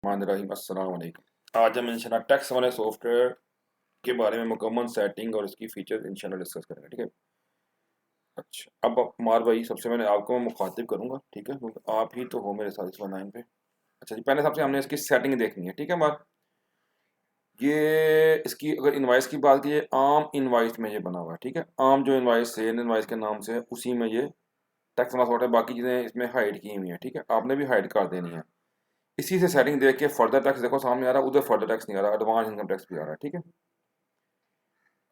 अस्सलाम वालेकुम। आज हम इंशाल्लाह टैक्स वाले सॉफ्टवेयर के बारे में मुकम्मल सेटिंग और उसकी फीचर्स इंशाल्लाह डिस्कस करेंगे, ठीक है। अच्छा, अब मार भाई, सबसे पहले आपको मैं मुखातिब करूंगा, ठीक है, क्योंकि आप ही तो हो मेरे साथ इस लाइन पे। अच्छा जी, पहले सबसे हमने इसकी सेटिंग देखनी है, ठीक है। मार ये इसकी अगर इनवाइस की बात की, आम इनवाइस में ये बना हुआ है, ठीक है। आम जो इनवाइस सेल इनवाइस के नाम से है, उसी में ये टैक्स वाला सॉफ्टवेयर, बाकी चीज़ें इसमें हाइड की हुई हैं, ठीक है। आपने भी हाइड कर देनी है। इसी से सेटिंग देख के फर्दर टैक्स देखो सामने आ रहा है, उधर फर्दर टैक्स नहीं आ रहा, एडवांस इनकम टैक्स भी आ रहा है, ठीक है।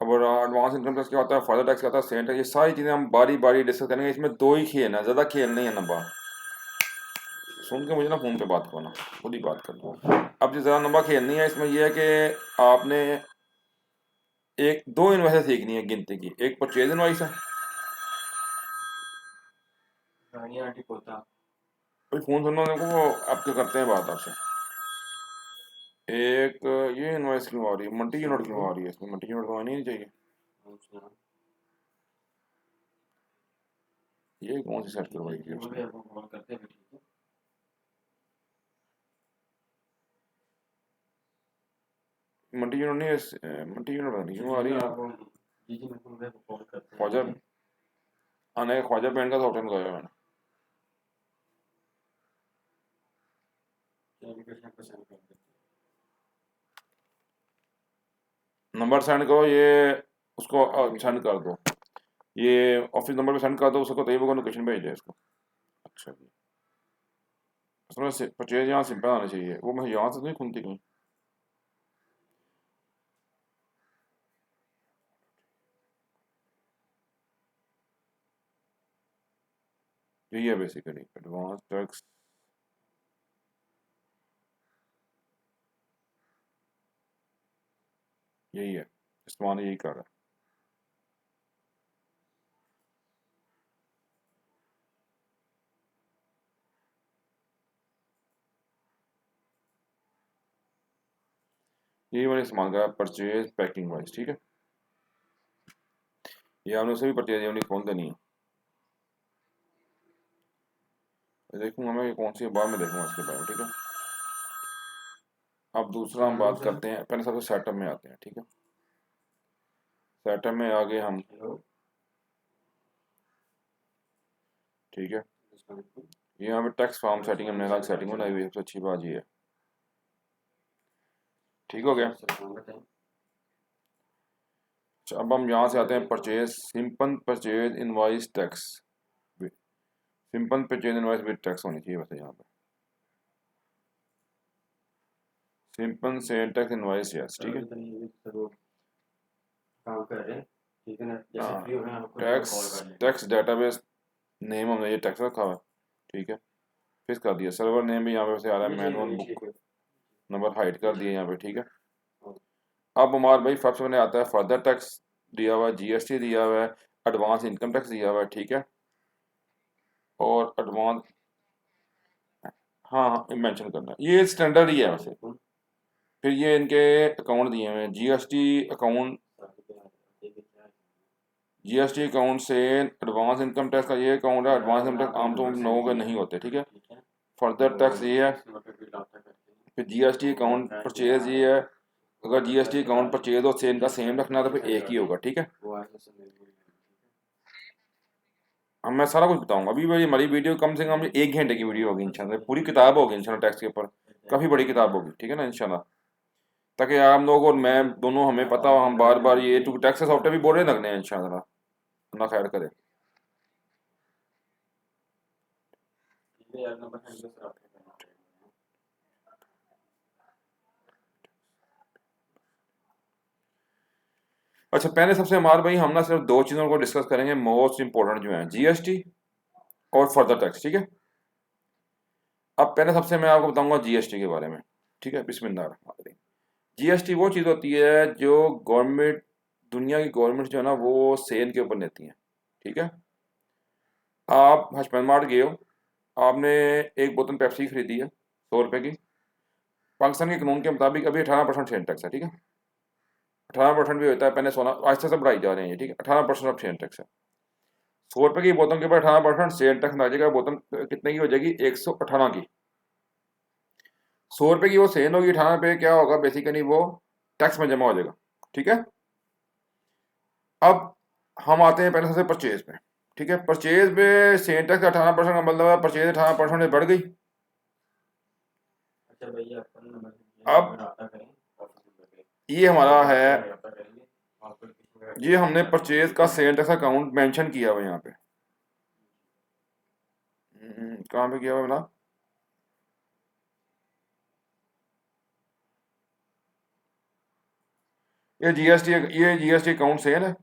अब एडवांस इनकम टैक्स क्या होता है, फर्दर टैक्स क्या होता है, सेंटर, ये सारी चीज़ें हम बारी बारी डिस्कस करेंगे। इसमें दो ही खेल है, ज़्यादा खेल नहीं है नंबर। सुन के मुझे ना फ़ोन पे बात करो ना, खुद ही बात कर लो। अब जो ज़्यादा लंबा खेल नहीं है इसमें, यह है कि आपने एक दो इन्वाइस सीखनी है गिनती की। एक परचेज इन्वाइस है, कोई फ़ोन सुनना देखो, वो आपके करते हैं बात आपसे। एक ये इन्वाइस क्यों आ रही है, मल्टी यूनिट क्यों आ रही है, इसमें मल्टी यूनिट तो आनी नहीं चाहिए। ये कौन सी सेट करवाई थी उसने, मल्टी यूनिट नहीं है, मल्टी यूनिट पता नहीं क्यों आ रही है। ख्वाजा आने ख्वाजा बैंड का सॉफ्टवेयर लगाया मैंने। नंबर सेंड करो, ये उसको सेंड कर दो, ये ऑफिस नंबर पे सेंड कर दो, उसको तभी वो लोकेशन भेज दे इसको। अच्छा जी, उसमें से परचेज यहाँ सिंपल आना चाहिए, वो मैं यहाँ से नहीं खुलती कहीं। यही है बेसिकली एडवांस टैक्स। यही है, इस्तेमाल यही कर रहा है। यही मैंने इस्तेमाल करा, परचेज पैकिंग वाइज, ठीक है। ये हमने उसे भी परचेज यूनिट खोल देनी है। देखूंगा मैं ये कौन सी है, बाद में देखूंगा इसके बारे में, ठीक है। अब दूसरा हम बात करते हैं, पहले सबसे सेटअप में आते हैं, ठीक है। सेटअप में आगे हम, ठीक है, ये यहाँ पे टैक्स फॉर्म सेटिंग हमने अलग सेटिंग बनाई हुई है, सबसे अच्छी बात ये है। ठीक हो गया। अच्छा, अब हम यहाँ से आते हैं purchase, simple purchase invoice tax, simple purchase invoice with tax होनी चाहिए वैसे यहाँ पे, simple sale tax invoice, yes, ठीक है। हाँ, टैक्स टैक्स डेटाबेस नेम हमने ये टैक्स रखा हुआ है, ठीक है। फिक्स कर दिया, सर्वर नेम भी यहाँ पे से आ रहा है, मैनुअल बुक नंबर हाइड कर दिया यहाँ पे, ठीक है। अब हमारे भाई सबसे मैंने आता है फर्दर टैक्स दिया हुआ है, जीएसटी दिया हुआ है, एडवांस इनकम टैक्स दिया हुआ है, ठीक है। और एडवांस, हाँ हाँ मेंशन करना है, ये स्टैंडर्ड ही है वैसे। फिर ये इनके अकाउंट दिए हुए हैं, जीएसटी अकाउंट, जीएसटी अकाउंट से एडवांस इनकम टैक्स का ये अकाउंट है। एडवांस इनकम टैक्स आम तो लोगों के नहीं होते, ठीक है। फर्दर टैक्स ये है, फिर जीएसटी अकाउंट परचेज ये है। अगर जीएसटी अकाउंट परचेज और सेल का सेम रखना है तो फिर एक ही होगा, ठीक है। अब मैं सारा कुछ बताऊंगा, अभी मेरी हमारी वीडियो कम से कम 1 घंटे की वीडियो होगी इंशाल्लाह, पूरी किताब होगी इंशाल्लाह टैक्स के ऊपर, काफ़ी बड़ी किताब होगी, ठीक है ना इंशाल्लाह। ताकि आप लोग और मैं दोनों हमें पता हो, हम बार बार ये टू टैक्स सॉफ्टवेयर भी बोल रहे लगने हैं इंशाल्लाह, अल्लाह खैर करे। अच्छा, पहले सबसे हमारे भाई हम ना सिर्फ दो चीज़ों को डिस्कस करेंगे मोस्ट इंपॉर्टेंट जो है, जीएसटी और फर्दर टैक्स, ठीक है। अब पहले सबसे मैं आपको बताऊंगा जीएसटी के बारे में, ठीक है, बिस्मिल्लाह। जीएसटी वो चीज़ होती है जो गवर्नमेंट, दुनिया की गवर्नमेंट जो है ना वो सेल के ऊपर लेती है, ठीक है। आप हशमत मार्ट गए हो, आपने एक बोतल पेप्सी खरीदी है 100 रुपए की, पाकिस्तान के कानून के मुताबिक अभी 18% सेल टैक्स है, ठीक है। 18% भी होता है, पहले 16, आहिस्ता से बढ़ाई जा रहे हैं ये, ठीक है। 18% अब सेल टैक्स है। 100 रुपए की बोतल के ऊपर 18% सेल टैक्स लग जाएगा, बोतल कितने की हो जाएगी, 118 की। 100 रुपये की वो सेल होगी, 18 रुपये क्या होगा बेसिकली वो टैक्स में जमा हो जाएगा। ठीक है, अब हम आते हैं पहले सबसे परचेज पे। ठीक है, परचेज पे सेल टैक्स 18% का मतलब है परचेज 18% से बढ़ गई। अच्छा भैया अपन नंबर अब आता करें ये हमारा है, आता करेंगे आपको ये हमने परचेज का सेल टैक्स अकाउंट मेंशन किया हुआ है यहाँ पे। कहाँ पे किया हुआ है बना? ये जीएसटी अकाउंट सेल है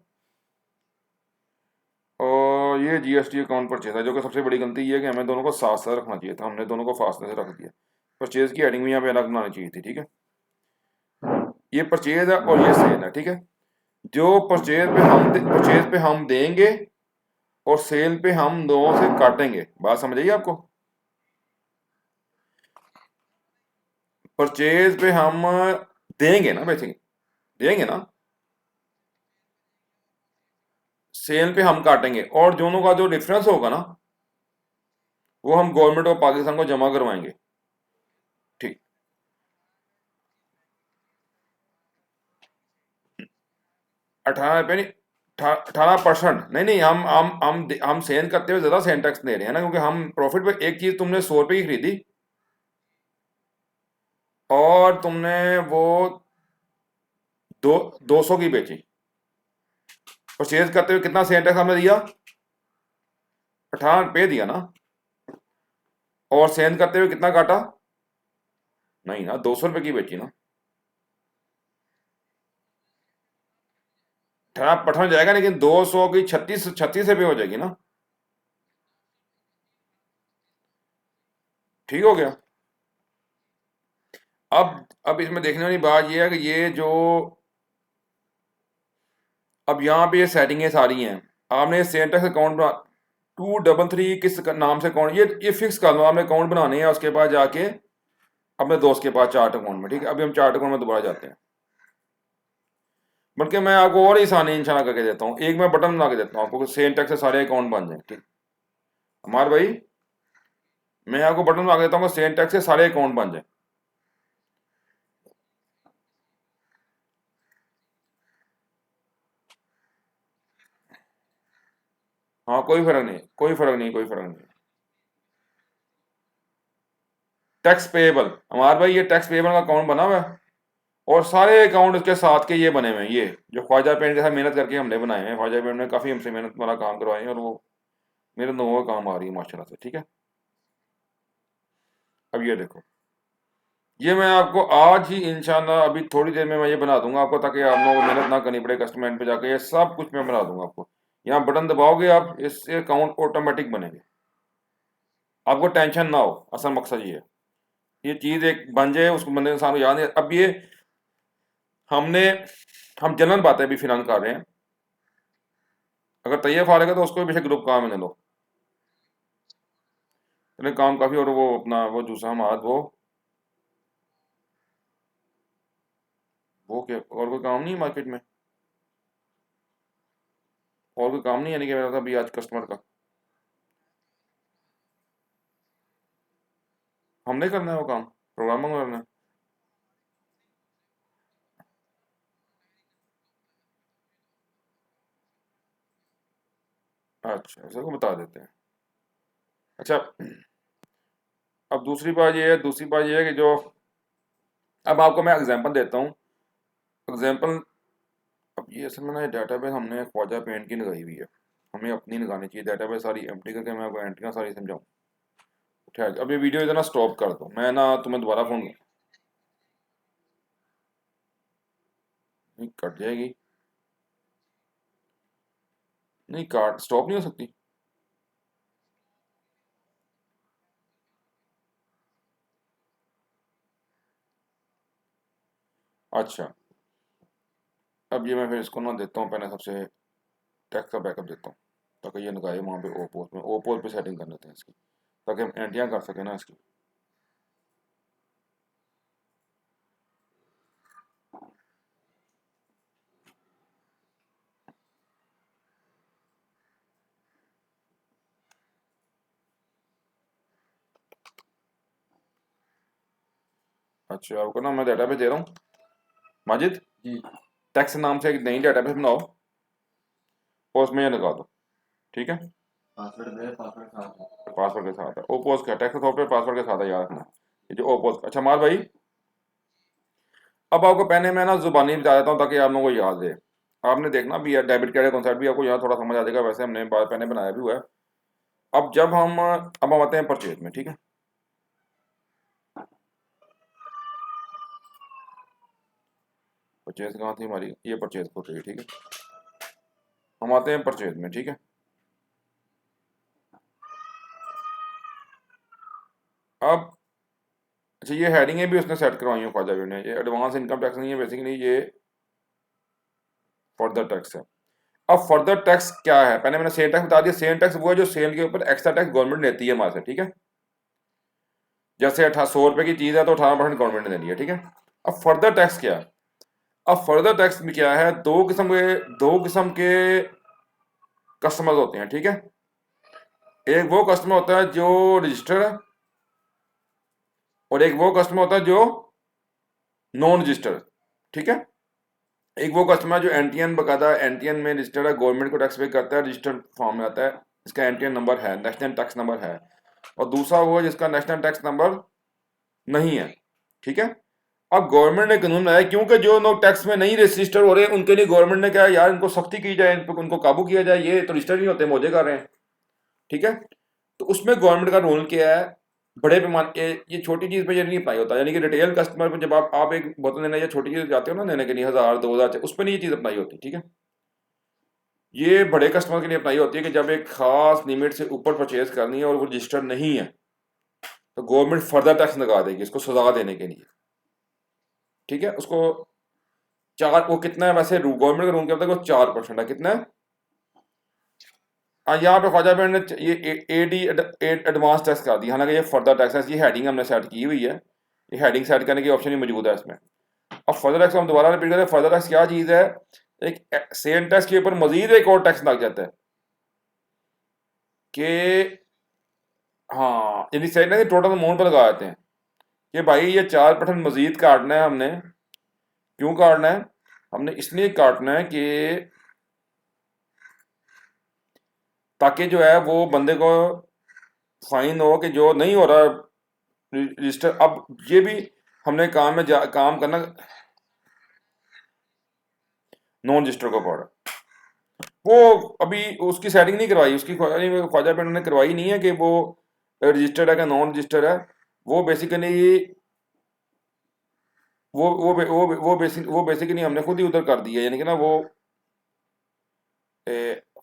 और ये जीएसटी अकाउंट परचेज है, जो कि सबसे बड़ी गलती ये है कि हमें दोनों को साथ साथ रखना चाहिए था, हमने दोनों को फासले से रख दिया। परचेज की हेडिंग भी यहाँ पे अलग बनानी चाहिए थी। ठीक है, ये परचेज है और ये सेल है। ठीक है, जो परचेज पे हम देंगे और सेल पे हम दोनों से काटेंगे। बात समझ आइए आपको? परचेज पे हम देंगे ना, बेसिकली देंगे ना, सेल पे हम काटेंगे और दोनों का जो डिफरेंस होगा ना वो हम गवर्नमेंट ऑफ पाकिस्तान को जमा करवाएंगे। ठीक, 18 रुपये नहीं, 18%। नहीं नहीं, हम सेल करते हुए ज्यादा सेल टैक्स दे रहे हैं ना, क्योंकि हम प्रॉफिट पे एक चीज तुमने 100 रुपये की खरीदी और तुमने वो 200 की बेची। परचेज करते हुए कितना सेल टैक्स हमने दिया? 18 रुपये दिया ना। और सेल करते हुए कितना काटा? नहीं ना, 200 रुपये की बेची ना। 18% जाएगा लेकिन 200 की 36 रुपये हो जाएगी ना। ठीक हो गया। अब इसमें देखने वाली बात यह है कि ये जो अब यहाँ पे ये सेटिंगें सारी हैं, आपने सेल टैक्स अकाउंट बना 233 किस नाम से अकाउंट, ये फिक्स कर लो, आपने अकाउंट बनाने हैं उसके बाद जाके अपने दोस्त के पास चार्ट अकाउंट में। ठीक है, अभी हम चार्ट अकाउंट में दोबारा जाते हैं। बल्कि मैं आपको और आसानी इंशाल्लाह करके देता हूँ, एक मैं बटन बना के देता हूँ आपको, सेल टैक्स से सारे अकाउंट बन जाए। ठीक, हमारे भाई मैं आपको बटन बना के देता हूँ, सेल टैक्स से सारे अकाउंट बन जाए। हाँ, कोई फर्क नहीं, कोई फर्क नहीं, कोई फर्क नहीं। टैक्स पेएबल, हमारे भाई ये टैक्स पेएबल का अकाउंट बना हुआ है और सारे अकाउंट इसके साथ के ये बने हुए हैं, ये जो ख्वाजा पेंट के साथ मेहनत करके हमने बनाए हैं। ख्वाजा पेंट ने काफ़ी हमसे मेहनत वाला काम करवाए हैं और वो मेरे दोनों का काम आ रही है माशाल्लाह से। ठीक है, अब ये देखो, ये मैं आपको आज ही इंशाल्लाह अभी थोड़ी देर में मैं ये बना दूंगा आपको, ताकि आप लोगों को मेहनत ना करनी पड़े कस्टमर पे जाके, ये सब कुछ मैं बना दूंगा आपको। यहाँ बटन दबाओगे आप, इससे अकाउंट ऑटोमेटिक बनेंगे, आपको टेंशन ना हो। असल मकसद ये है, ये चीज़ एक बन जाए, उसको बंदे इंसान को याद है। अब ये हमने हम जनरल बातें अभी फिलहाल कर रहे हैं, अगर तैयब फारेगा तो उसको भी बेशक ग्रुप काम में ले लो, इन्हें काम काफ़ी। और वो अपना वो दूसरा हम आज वो क्या, और कोई काम नहीं है मार्केट में? और कोई काम नहीं है, यानी कि मेरा था अभी आज कस्टमर का हमने करना है वो काम, प्रोग्रामिंग करना है। अच्छा, ऐसे को बता देते हैं। अच्छा, अब दूसरी बात ये है कि जो अब आपको मैं एग्जांपल देता हूँ। एग्जांपल, अब ये असल में ना डाटाबेस हमने ख्वाजा पेंट की लगाई हुई है, हमें अपनी लगानी चाहिए डाटाबेस सारी एम्प्टी करके। मैं आपको एंट्रियाँ सारी समझाऊँ? ठीक, अब ये वीडियो इतना स्टॉप कर दो, मैं ना तुम्हें दोबारा फोन नहीं कट जाएगी, नहीं काट स्टॉप नहीं हो सकती। अच्छा, अब ये मैं फिर इसको ना देता हूँ पहले सबसे टैक्स का बैकअप देता हूँ, ताकि ये लगाए वहाँ पे ओपोज में, ओपोज पे सेटिंग कर लेते हैं इसकी, ताकि हम एंट्रियाँ कर सकें ना इसकी। अच्छा, आपको ना मैं डेटाबेस दे रहा हूँ माजिद, जी टैक्स नाम से एक नई डेटाबेस बनाओ और उसमें ये लगा दो, ठीक है। पासवर्ड मेरे पासवर्ड साथ है। पासवर्ड के साथ है, ओपोज का टैक्स सॉफ्टवेयर पासवर्ड के साथ है, याद रखना। ये जो ओपोज, अच्छा मार भाई, अब आपको पहले मैं ना जुबानी बता देता हूँ ताकि आप लोगों को याद रहे। आपने देखना भी है डेबिट क्रेडिट कॉन्सेप्ट भी आपको यहाँ थोड़ा समझ आ जाएगा, वैसे हमने बार पहले बनाया भी हुआ है। अब हम आते हैं परचेज में, ठीक है। परचेज कहाँ थी हमारी, ये परचेज को रही है, ठीक है। हम आते हैं परचेज में, ठीक है। अब अच्छा, ये हेडिंगें भी उसने सेट करवाई हैं ख्वाजा भाई ने, ये एडवांस इनकम टैक्स नहीं है बेसिकली, ये फर्दर टैक्स है। अब फर्दर टैक्स क्या है, पहले मैंने सेल टैक्स बता दिया। सेल टैक्स वो है जो सेल के ऊपर एक्स्ट्रा टैक्स गवर्नमेंट लेती है हमारे से, ठीक है। जैसे 100 रुपए की चीज है तो 18% गवर्नमेंट ने देनी है, ठीक है। अब फर्दर टैक्स क्या है, अब फर्दर टैक्स में क्या है, दो किस्म के कस्टमर्स होते हैं, ठीक है। एक वो कस्टमर होता है जो रजिस्टर है, और एक वो कस्टमर होता है जो नॉन रजिस्टर, ठीक है। एक वो कस्टमर जो एनटीएन बकायदा एनटीएन में रजिस्टर्ड है, गवर्नमेंट को टैक्स पे करता है, रजिस्टर्ड फॉर्म में आता है, इसका एनटीएन नंबर है, नेशनल टैक्स नंबर है। और दूसरा वो है जिसका नेशनल टैक्स नंबर नहीं है, ठीक है। अब गवर्नमेंट ने कानून बनाया क्योंकि जो लोग टैक्स में नहीं रजिस्टर हो रहे उनके लिए गवर्नमेंट ने कहा यार इनको सख्ती की जाए, उनको काबू किया जाए, ये तो रजिस्टर नहीं होते, मौजे कर रहे हैं, ठीक है। तो उसमें गवर्नमेंट का रोल क्या है, बड़े पैमाने ये छोटी चीज पे ये नहीं अप्लाई होता, यानी कि रिटेल कस्टमर पे जब आप एक बोतल लेने या छोटी चीज जाते हो ना लेने के लिए 1000 2000, उस पर नहीं ये चीज अप्लाई होती, ठीक है। ये बड़े कस्टमर के लिए अप्लाई होती है कि जब एक खास लिमिट से ऊपर परचेज करनी है और वो रजिस्टर्ड नहीं है तो गवर्नमेंट फर्दर टैक्स लगा देगी इसको सजा देने के लिए, ठीक है। उसको चार, वो कितना है वैसे गवर्नमेंट का रूल क्या होता है, वो 4% है, कितना है। हाँ, यहाँ पे ख्वाजा बैंक ने ये एडी एडवांस टैक्स कर दिया, हालांकि ये फर्दर टैक्स है, इसकी हेडिंग हमने सेट की हुई है, ये हेडिंग सेट करने की ऑप्शन ही मौजूद है इसमें। अब फर्दर टैक्स हम दोबारा रिपीट करें, फर्दर टैक्स क्या चीज़ है, एक सेल टैक्स के ऊपर मजीद एक और टैक्स लग जाता है कि हाँ, यानी सेल टैक्स टोटल अमाउंट पर लगा देते हैं कि भाई ये 4% मजीद काटना है हमने। क्यों काटना है, हमने इसलिए काटना है कि ताकि जो है वो बंदे को फाइन हो कि जो नहीं हो रहा रजिस्टर। अब ये भी हमने काम करना नॉन रजिस्टर को पड़ा, वो अभी उसकी सेटिंग नहीं करवाई, उसकी ख्वाजा पेंट ने करवाई नहीं है कि वो रजिस्टर्ड है कि नॉन रजिस्टर्ड है। वो बेसिकली वो बेसिकली हमने खुद ही उधर कर दिया, यानी कि ना वो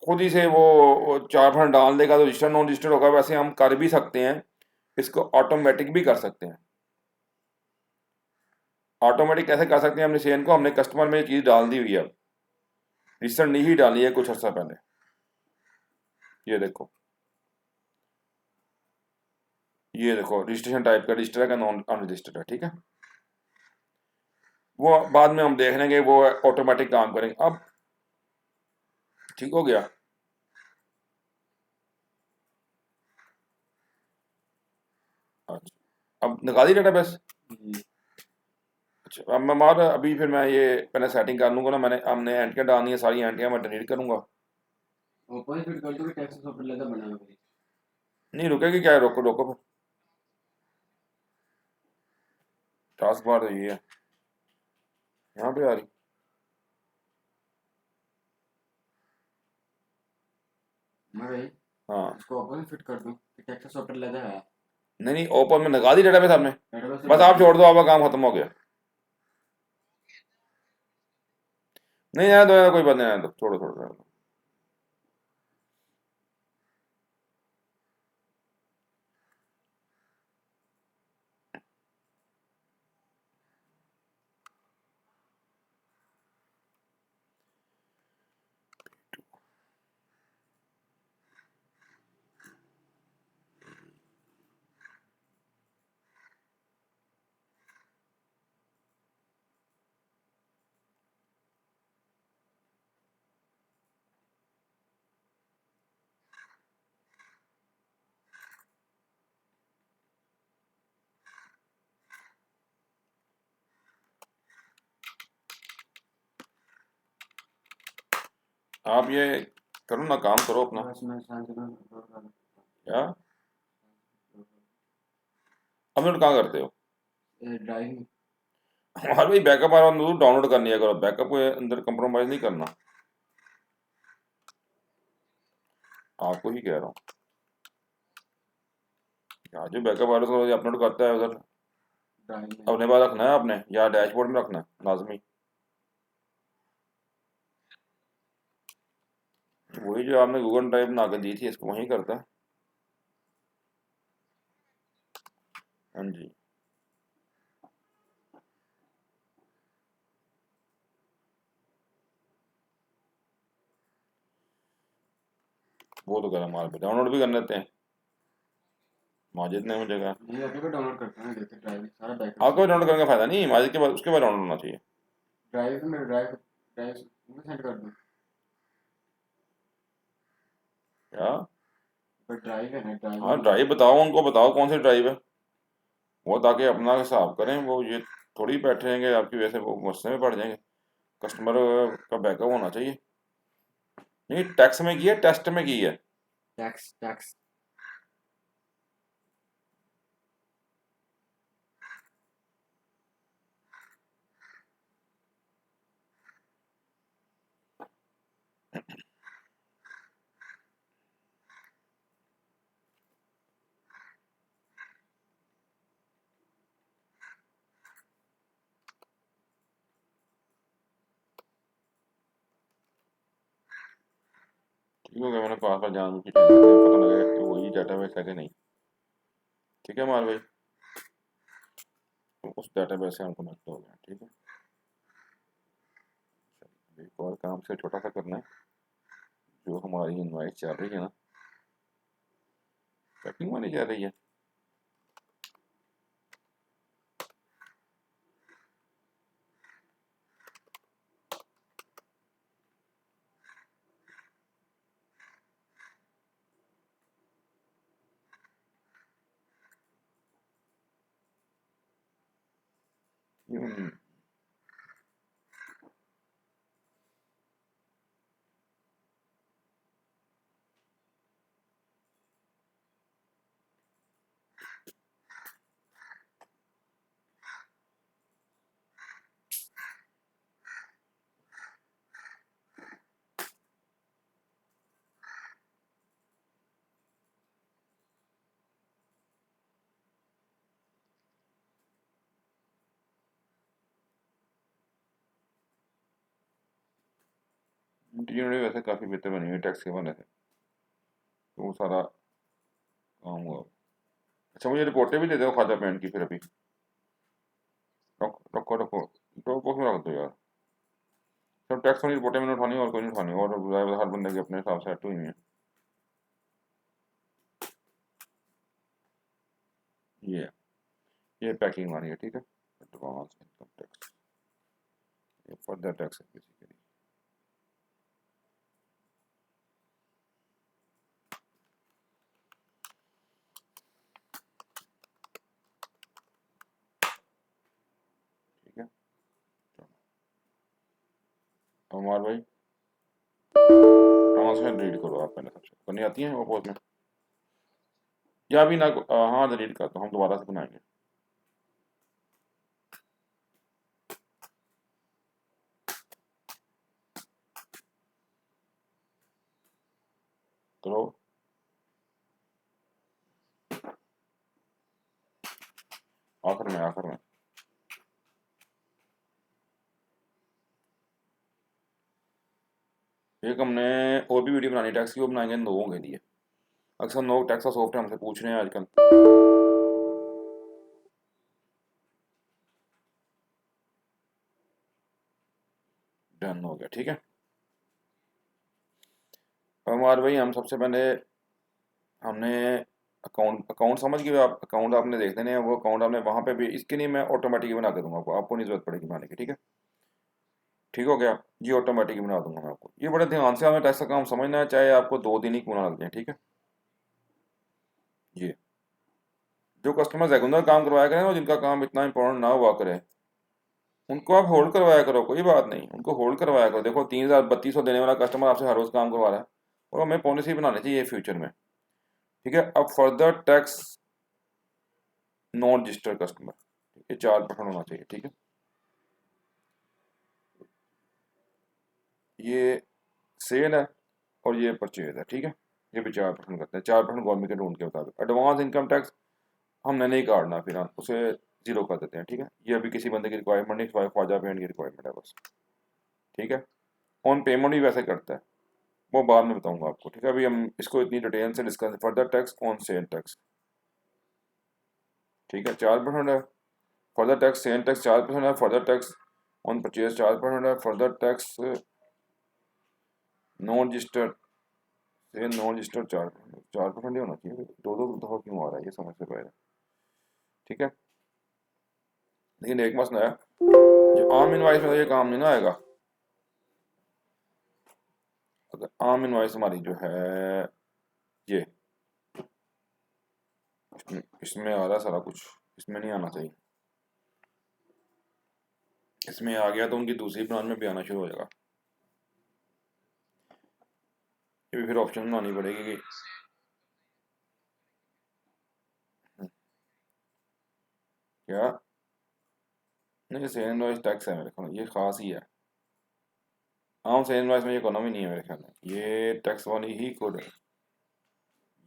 खुद ही से वो 4% डाल देगा तो रजिस्टर नॉन रजिस्टर होगा। वैसे हम कर भी सकते हैं, इसको ऑटोमेटिक भी कर सकते हैं। ऑटोमेटिक कैसे कर सकते हैं, हमने सेन को हमने कस्टमर में ये चीज़ डाल दी हुई है, रजिस्टर नहीं ही डाली है कुछ अर्सा पहले, ये देखो, ये देखो रजिस्ट्रेशन टाइप का रजिस्टर है का नॉन अनरजिस्टर्ड है, ठीक है। वो बाद में हम देख लेंगे, वो ऑटोमेटिक काम करेंगे। अब ठीक हो गया। अच्छा, अब निकाली डेटाबेस। जी अच्छा, अब मैं मार अभी फिर मैं ये पहले सेटिंग कर लूंगा ना, मैंने हमने एंटियाँ डालनी है, सारी एंटियाँ मैं डिलीट करूंगा। ओपन फिट कर दो कि टैक्स सॉफ्टवेयर लेकर बनाना पड़ेगा। नहीं रुकेगी क्या है, रोको रोको फिर, टास्क बार तो ये है, यहाँ पे आ रही। मैं भाई हाँ, इसको ओपन फिट कर दूं कि टैक्स सॉफ्टवेयर लेकर है। नहीं नहीं, ओपन में लगा दी डेटाबेस आपने, डेटाबेस से बस लगा आप दी। छोड़ दो, आपका काम खत्म हो गया। नहीं आया तो कोई बात नहीं, आया तो छोड़ो छोड़ो छोड़ो। आप ये करो ना, काम करो अपना। बस मैं शांति में अपलोड कर क्या अपलोड कहाँ करते हो? ड्राइव में। हमारे भाई बैकअप आ रहा है, डाउनलोड करनी है करो, बैकअप के अंदर कंप्रोमाइज नहीं करना, आपको ही कह रहा हूँ। यहाँ जो बैकअप आ रहा है अपलोड करता है उधर, ड्राइव में अपने पास रखना है आपने या डैशबोर्ड में रखना है लाजमी। वही जो आपने गूगल ड्राइव बना के दी थी इसको वहीं करता है। हाँ जी, वो तो कह माल पे डाउनलोड भी कर लेते हैं, माजिद ने मुझे कहा। नहीं अभी को डाउनलोड करता हूँ, देखते ड्राइव सारा बैकअप आपको सेव। डाउनलोड करने का फायदा नहीं, माजिद के बाद उसके बाद डाउनलोड होना चाहिए। ड्राइव में ड्राइव ड्राइव में सेंड कर दूँ। क्या? पर ड्राइव है ना, ड्राइव हाँ में ड्राइव बताओ, उनको बताओ कौन सी ड्राइव है, वो ताकि अपना हिसाब करें। वो ये थोड़ी बैठे रहेंगे आपकी वजह से, वो मसले में पड़ जाएंगे। कस्टमर का बैकअप होना चाहिए। नहीं टैक्स में की है, टेस्ट में की है? Tax tax. ठीक हो गया, मैंने पासवर्ड जान की चेंज कर दिया, पता लगेगा कि वही डाटाबेस है कि नहीं। ठीक है माल भाई, तो उस डाटाबेस से हम कनेक्ट हो गया। ठीक है, एक और काम से छोटा सा करना है, जो हमारी इनवाइस चल रही है ना, पैकिंग वाली चल रही है। क्यों नहीं? इंटीरियर वैसे काफ़ी बेहतर बनी हुई है टैक्स के वाले से, तो वो सारा काम हुआ। अच्छा मुझे रिपोर्टें भी दे दो खाजा पेंट की फिर अभी। रखो रखो रखो, ड्रॉप बॉक्स में रख दो यार। सब टैक्स वाली रिपोर्टें मैंने उठानी है, और कोई नहीं उठानी, और हर बंदे के अपने हिसाब से सेट हुई हैं। ये है, ये पैकिंग वाली है। ठीक है, एडवांस इनकम टैक्स, ये फर्दर टैक्स है बेसिकली। ठीक है, चलो अमर भाई ट्रांसफर डिलीट करो आप पहले, सबसे करनी आती है वो पोस्ट में, या अभी ना हाँ डिलीट कर दो, हम दोबारा से बनाएंगे। करो, आखिर में आखिर में। एक हमने और भी वीडियो बनानी टैक्स की, वो बनाएंगे लोगों के लिए। अक्सर लोग टैक्स का सॉफ्टवेयर हमसे पूछ रहे हैं आजकल। डन हो गया। ठीक है हमारे भाई, हम सबसे पहले हमने अकाउंट अकाउंट समझ गए आप, अकाउंट आपने देख देने हैं, वो अकाउंट आपने वहाँ पे भी, इसके लिए मैं ऑटोमेटिक बना के दूंगा आपको, आपको नहीं जरूरत पड़ेगी बनाने की। ठीक है, ठीक हो गया जी, ऑटोमेटिक बना दूंगा मैं आपको। ये बड़े ध्यान से हमें टैक्स का काम समझना है, चाहे आपको 2 दिन ही क्यों ना लग जाए। ठीक है, ये जो कस्टमर रेगुलर काम करवाया करें ना, जिनका काम इतना इंपॉर्टेंट ना हुआ करे, उनको आप होल्ड करवाया करो, कोई बात नहीं, उनको होल्ड करवाया करो। देखो 3,000 3200 देने वाला कस्टमर आपसे हर रोज काम करवा रहा है, और हमें पॉलिसी बनानी चाहिए फ्यूचर में। ठीक है, अब further tax non registered customer, ये 4% होना चाहिए। ठीक है, ये सेल है और ये परचेज है। ठीक है, ये भी 4% करते हैं, 4% गवर्नमेंट के रूल के मुताबिक। एडवांस इनकम टैक्स हमने नहीं काटना, फिर हम उसे जीरो कर देते हैं। ठीक है, ये अभी किसी बंदे की रिक्वायरमेंट नहीं, ख्वाजा पेमेंट की रिक्वायरमेंट है बस। ठीक है, ऑन पेमेंट भी वैसे करता है, वो बाद में बताऊंगा आपको। ठीक है, अभी हम इसको इतनी डिटेल से discuss, further tax on sale tax. ठीक है, 4% है फर्दर टैक्स, सेल टैक्स 4% है, फर्दर टैक्स ऑन परचेज 4% है, further tax non registered sale non registered 4% ही होना चाहिए। दो दो दफा क्यों आ रहा है ये समझ से पहले। ठीक है, लेकिन एक मसला है, जो आम इनवाइस में तो ये काम नहीं ना आएगा। अगर आम इनवाइस हमारी जो है ये इसमें आ रहा है सारा कुछ, इसमें नहीं आना चाहिए। इसमें आ गया तो उनकी दूसरी ब्रांच में भी आना शुरू हो जाएगा। ये भी फिर ऑप्शन बनानी पड़ेगी कि क्या, नहीं सेल इनवॉइस टैक्स है मेरे ख्याल, ये खास ही है। आम सेल इनवॉइस में ये इकोनॉमी नहीं है मेरे ख्याल में, ये टैक्स वाली ही कोड है।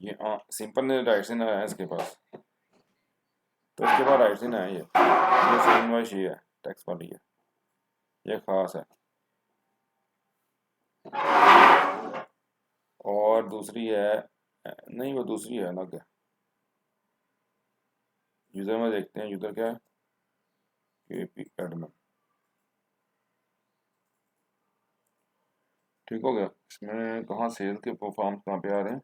ये सिंपल ने राइट्स ही ना है इसके पास, तो इसके पास राइट्स ही ना है। ये सेल इनवॉइस ये है, टैक्स वाली है, ये खास है। और दूसरी है, नहीं वो दूसरी है अलग है। यूज़र में देखते हैं, यूज़र क्या है, के पी एडमिन। ठीक हो गया। इसमें कहाँ सेल के फॉर्म्स कहाँ पे आ रहे हैं,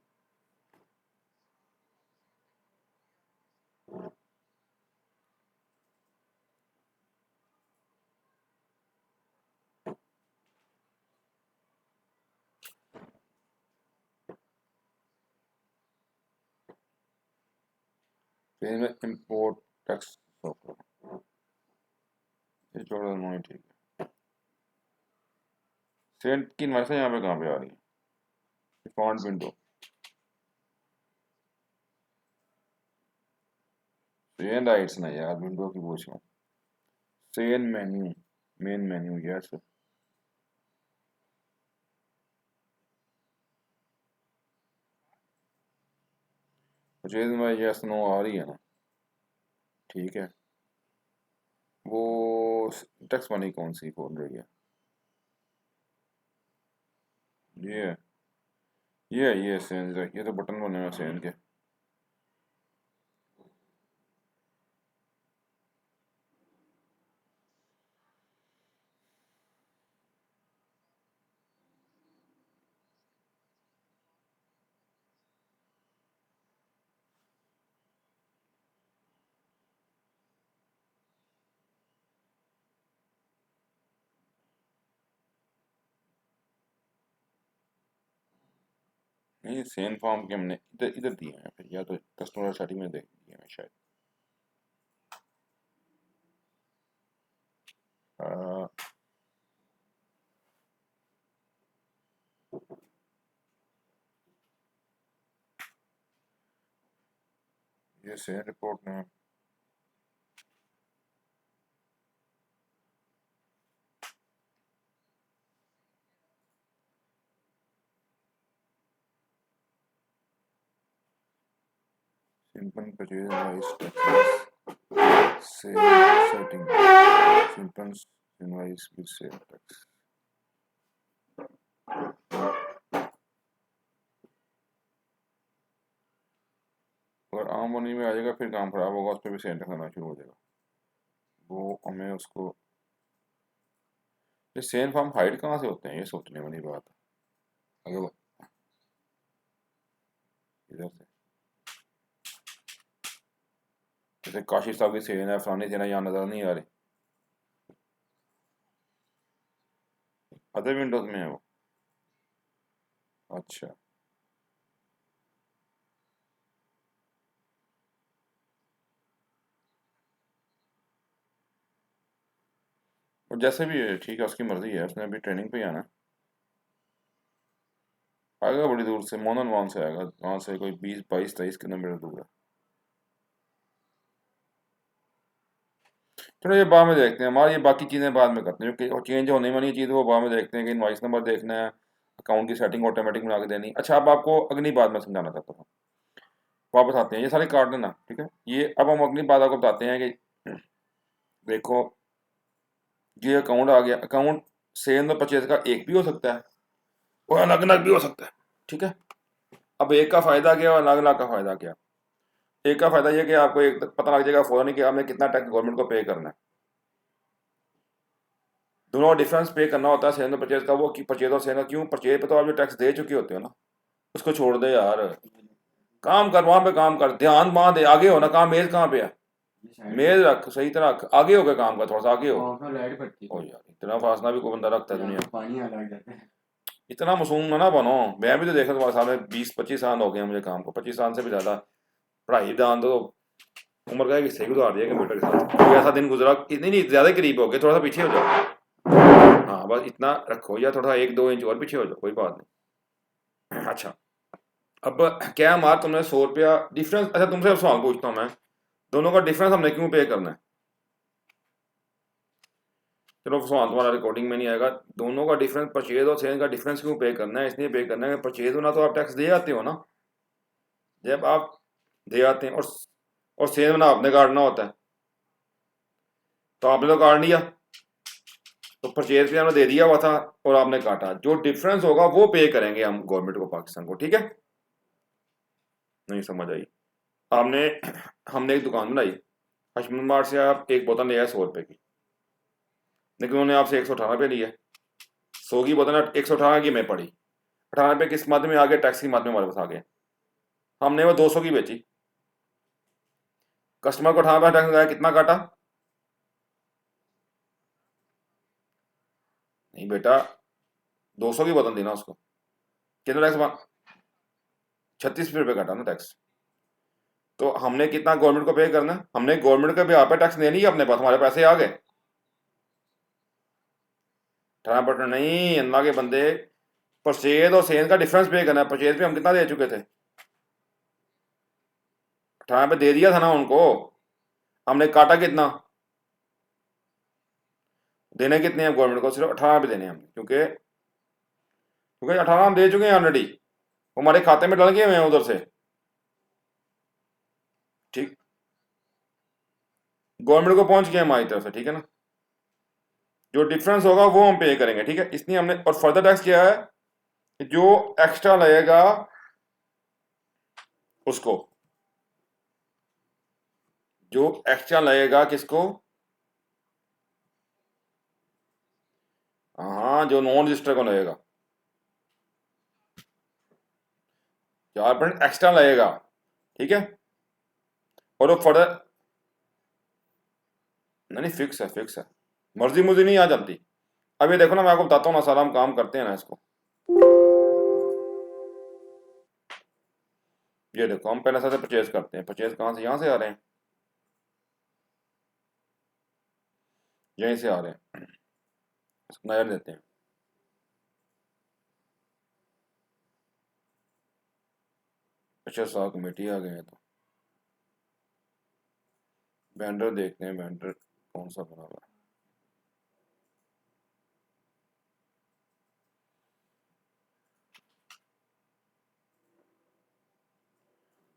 सेल में इम्पोर्ट टैक्स सॉफ्टवेयर, ये छोड़ दो, ठीक है। सेल की इनवॉइस यहाँ पे कहाँ पे आ रही है, फॉन्ट विंडो, सेल राइट्स ना यार, विंडो की पूछ रहा हूँ। Sale menu, main menu, yes. Purchase में यस नो आ रही है ना, ठीक है। वो टैक्स मनी कौन सी खोल रही है, ये है, ये सेल, ये तो बटन बने हुए सेल के। नहीं सेल फॉर्म के हमने इधर इधर दिए हैं, फिर या तो कस्टमर सेटिंग में देख दिए हैं शायद। आ, ये सेल रिपोर्ट में simple purchase invoice tax cell setting, simple invoice with sale tax. अगर आम बनी में आ जाएगा फिर काम खराब होगा, उस पर भी सेल टैक्स आना शुरू हो जाएगा। वो हमें उसको, ये सेल फॉर्म हाइड कहाँ से होते हैं, ये सोचने वाली बात है। अगर इधर से जैसे काशिफ साहब की सेल है, फलानी सेल है, यहाँ नजर नहीं आ रही, अदर विंडोज में है वो। अच्छा, और जैसे भी है ठीक है, उसकी मर्जी है, उसने अभी ट्रेनिंग पे ही आना है। आएगा बड़ी दूर से, मोनन वहां से आएगा, वहां से कोई 20 22 23 किलोमीटर दूर है। चलो ये बाद में देखते हैं, हमारी ये बाकी चीज़ें बाद में करते हैं, जो चेंज होने वाली चीज़ है वो बाद में देखते हैं कि इनवाइस नंबर देखना है, अकाउंट की सेटिंग ऑटोमेटिक बना के देनी। अच्छा, अब आपको अगली बात मैं समझाना चाहता हूँ, वापस आते हैं, ये सारे काट लेना ठीक है। ये अब हम अगली बात आपको बताते हैं कि देखो, ये अकाउंट आ गया, अकाउंट सेल और परचेज का एक भी हो सकता है और अलग अलग भी हो सकता है, ठीक है। अब एक का फायदा क्या और अलग अलग का फायदा क्या। एक का फायदा ये कि आपको एक पता लग जाएगा फौरन ही कि आपने कितना टैक्स गवर्नमेंट को पे करना है। दोनों का डिफरेंस पे करना होता है सेल और परचेज का, वो परचेज और सेल का। क्यों, परचेज पे तो आप जो टैक्स दे चुके होते हो ना, उसको छोड़ दे यार, काम कर, वहां पे काम कर, ध्यान वहां दे, आगे हो ना, काम मेज कहाँ पे है, ये साइड मेज रख सही तरह रख, आगे हो के काम कर, थोड़ा सा आगे हो। में ऑफ लाइट पड़ती ओ है, यार, इतना फासला भी कोई बंदा रखता है यहाँ दुनिया पे में। पानी आ लग जाता है। इतना मासूम ना बनो, मैं भी तो देखा तुम्हारे सामने 20 25 साल हो गए हैं मुझे काम को, 25 साल से भी ज्यादा। पढ़ाई दान तो उम्र का एक हिस्से भी गुजार दिया कंप्यूटर के साथ। कोई ऐसा दिन गुजरा, इतनी नहीं ज्यादा करीब हो गए, थोड़ा सा पीछे हो जाओ, हाँ बस इतना रखो, या थोड़ा 1 2 इंच और पीछे हो जाओ, कोई बात नहीं। अच्छा, अब क्या मार तुमने 100 रुपया डिफरेंस, अच्छा तुमसे अब सवाल पूछता हूँ मैं, दोनों का डिफरेंस हमने क्यों पे करना है। चलो सवाल तुम्हारा रिकॉर्डिंग में नहीं आएगा, दोनों का डिफरेंस, परचेज और सेल का डिफरेंस क्यों पे करना है। इसलिए पे करना है कि परचेज होना तो आप टैक्स दे आते हो ना, जब आप दे आते हैं, और सेल होना आपने काटना होता है, तो आपने तो काट लिया, तो परचेज पे हमने दे दिया हुआ था और आपने काटा, जो डिफरेंस होगा वो पे करेंगे हम गवर्नमेंट को, पाकिस्तान को, ठीक है। नहीं समझ आई आपने, हमने एक दुकान बनाई, हशमत मार्ट से आप एक बोतल ले आए 100 रुपए की, लेकिन उन्होंने आपसे 118 रुपये लिए, 100 की बोतल 118 की में पड़ी, 18 रुपये किस मद में आ गए, टैक्स की मद में हमारे पास आ गए, हमने वो 200 की बेची, कस्टमर को 18 रुपये टैक्स लगाया, कितना काटा। नहीं बेटा, 200 की बोतल दी ना उसको, कितना टैक्स, 36 रुपये काटा ना टैक्स। तो हमने कितना गवर्नमेंट को पे करना है, हमने गवर्नमेंट के पे टैक्स देनी है अपने पास, हमारे पैसे आ गए। 18% नहीं, अल्लाह के बंदे, परचेज और सेल का डिफरेंस पे करना है। परचेज पे हम कितना दे चुके थे, 18 पे दे दिया था ना उनको, हमने काटा कितना, देने कितने हैं गवर्नमेंट को, सिर्फ 18 पे देने हैं हमने, क्योंकि क्योंकि 18 हम दे चुके हैं ऑलरेडी, हमारे खाते में डल गए हुए हैं उधर से, ठीक, गवर्नमेंट को पहुंच गए हमारी तरफ से, ठीक है ना। जो डिफरेंस होगा वो हम पे करेंगे, ठीक है। इसलिए हमने, और फर्दर टैक्स क्या है, जो एक्स्ट्रा लगेगा उसको, जो एक्स्ट्रा लगेगा किसको, हाँ जो नॉन रजिस्टर को लगेगा, 4% एक्स्ट्रा लगेगा, ठीक है। और वो फर्दर, नहीं फिक्स है, फिक्स है, मर्जी मुर्जी नहीं आ जाती। अब ये देखो ना, मैं आपको बताता हूँ ना, सारा हम काम करते हैं ना इसको, ये देखो हम पहले से परचेज करते हैं, परचेज कहाँ से, यहाँ से आ रहे हैं, यहीं से आ रहे हैं, इसको नजर देते हैं। अच्छा, 100 कमेटी आ गए हैं, तो वेंडर देखते हैं, वेंडर कौन सा बना हुआ है।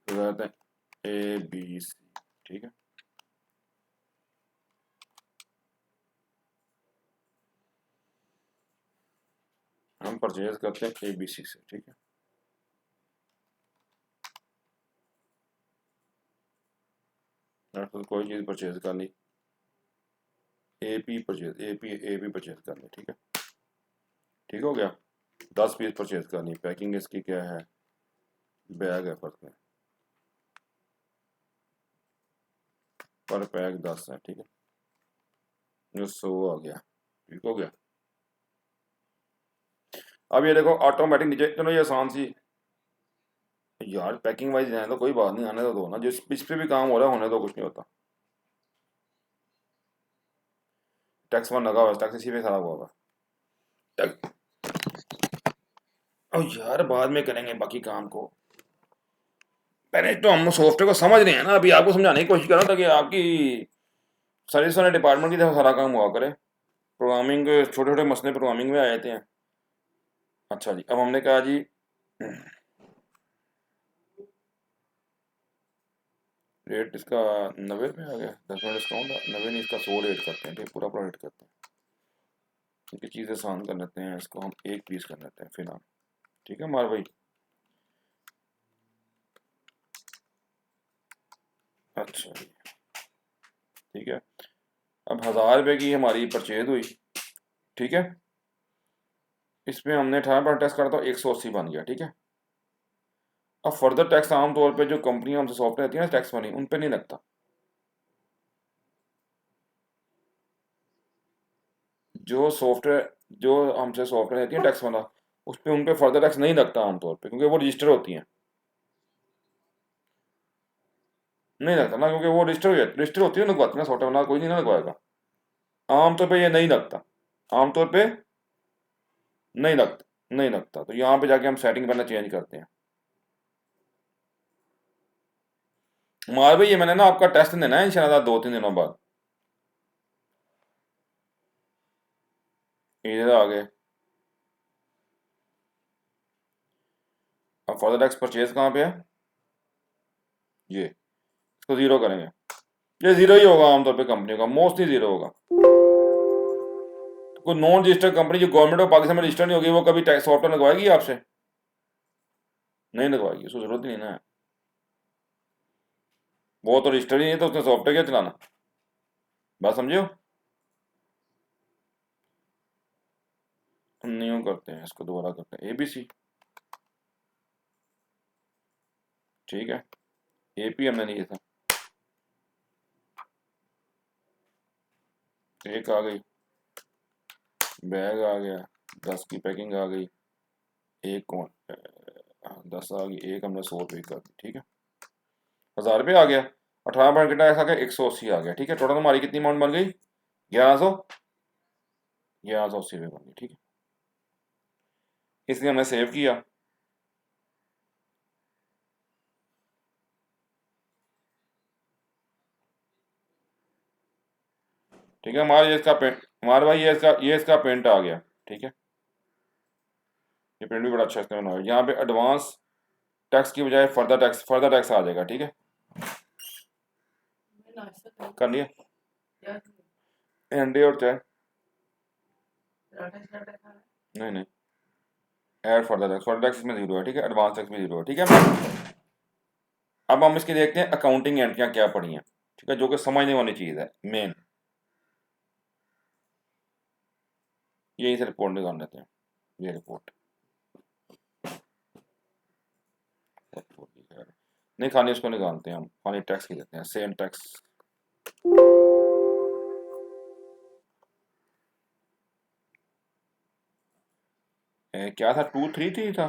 तो कहते हैं ABC, ठीक है। हम परचेज करते हैं ABC से, ठीक है। तो कोई चीज़ परचेज कर ली, AP परचेज, AP परचेज कर ली, ठीक है, ठीक हो गया। 10 पीस परचेज करनी, पैकिंग इसकी क्या है, बैग है, फर्क है, पर पैक 10 है, ठीक है, जो 100 आ गया, ठीक हो गया। अब ये देखो ऑटोमेटिक नीचे, चलो ये आसान सी, यार पैकिंग वाइज जाए तो कोई बात नहीं, आने तो दो ना, जिस पे भी काम हो रहा है होने तो कुछ नहीं होता। टैक्स 1 लगा हुआ है, टैक्स इसी पे खराब हुआ होगा। और यार बाद में करेंगे बाकी काम को, पहले तो हम सॉफ्टवेयर को समझ रहे हैं ना, अभी आपको समझाने की कोशिश कर रहा हूँ ताकि आपकी सर्विस वाले डिपार्टमेंट की तरफ सारा काम हुआ करे। प्रोग्रामिंग छोटे छोटे मसले प्रोग्रामिंग में आ जाते हैं। अच्छा जी, अब हमने कहा जी रेट इसका 90 पे आ गया, 10% डिस्काउंट, 90 नहीं इसका 100 रेट करते हैं, ठीक पूरा रेट करते हैं, क्योंकि चीज़ें आसान कर लेते हैं, इसको हम एक पीस कर लेते हैं फिलहाल, ठीक है मार भाई। अच्छा जी, ठीक है। अब 1000 रुपये की हमारी परचेज हुई, ठीक है, इसमें हमने 18% टैक्स करा तो 180 बन गया, ठीक है। अब फर्दर टैक्स आमतौर पे जो कंपनियां हमसे सॉफ्टवेयर रहती है ना टैक्स मनी, उन पे नहीं लगता। जो सॉफ्टवेयर जो हमसे सॉफ्टवेयर रहती है टैक्स वाला, उस पर उन पे फर्दर टैक्स नहीं लगता आमतौर पे, क्योंकि वो रजिस्टर होती हैं। नहीं लगता ना, क्योंकि वो रजिस्टर होती है, लगवाती है ना सॉफ्टवेयर वाला, कोई नहीं ना लगवाएगा। आमतौर पे ये नहीं लगता, आमतौर पे नहीं लगता, तो यहाँ पे जाके हम सेटिंग पहले चेंज करते हैं। मार भाई ये मैंने ना आपका टेस्ट देना है इंशाल्लाह 2-3 दिनों बाद। इधर आ गए, अब फर्दर टैक्स परचेज कहाँ पे है, ये इसको जीरो करेंगे, ये जीरो ही होगा आमतौर पे कंपनियों का, मोस्टली जीरो होगा। तो कोई नॉन रजिस्टर्ड कंपनी जो गवर्नमेंट ऑफ पाकिस्तान में रजिस्टर नहीं होगी, वो कभी टैक्स सॉफ्टवेयर लगवाएगी आपसे? नहीं लगवाएगी, उसको जरूरत ही नहीं ना, वो तो रजिस्टर ही नहीं, तो उसने सॉफ्टवेयर क्या चलाना, बात समझियो। हम न्यू करते हैं, इसको दोबारा करते हैं ABC, ठीक है, AP हमने नहीं था, एक आ गई, बैग आ गया, 10 की पैकिंग आ गई, एक कौन 10 आ गई, एक हमने 100 रुपये कर दी, ठीक है, 1000 रुपये आ गया, 18% टैक्स आ गया, 180 आ गया, ठीक है, टोटल हमारी कितनी अमाउंट बन गई, 1180 रुपये बन गई, ठीक है, इसलिए हमने सेव किया। ठीक है, हमारा ये इसका पेंट, हमारे भाई ये इसका पेंट आ गया, ठीक है, ये पेंट भी बड़ा अच्छा इसका बना हुआ है। यहाँ पे एडवांस टैक्स की बजाय फर्दर टैक्स आ जाएगा, ठीक है, कर लिया, अंडे और चाय, नहीं नहीं, ऐड फर्दर टैक्स इसमें जीरो है, ठीक है, एडवांस टैक्स भी जीरो है, ठीक है। अब हम इसकी देखते हैं अकाउंटिंग एंट्रियाँ क्या पड़ी हैं, ठीक है, जो कि समझने वाली चीज़ है मेन, यही से रिपोर्ट निकाल लेते हैं, ये रिपोर्ट नहीं खानी, उसको निकालते हैं हम, खाली टैक्स की देते हैं, सेम टैक्स, क्या था 233 था,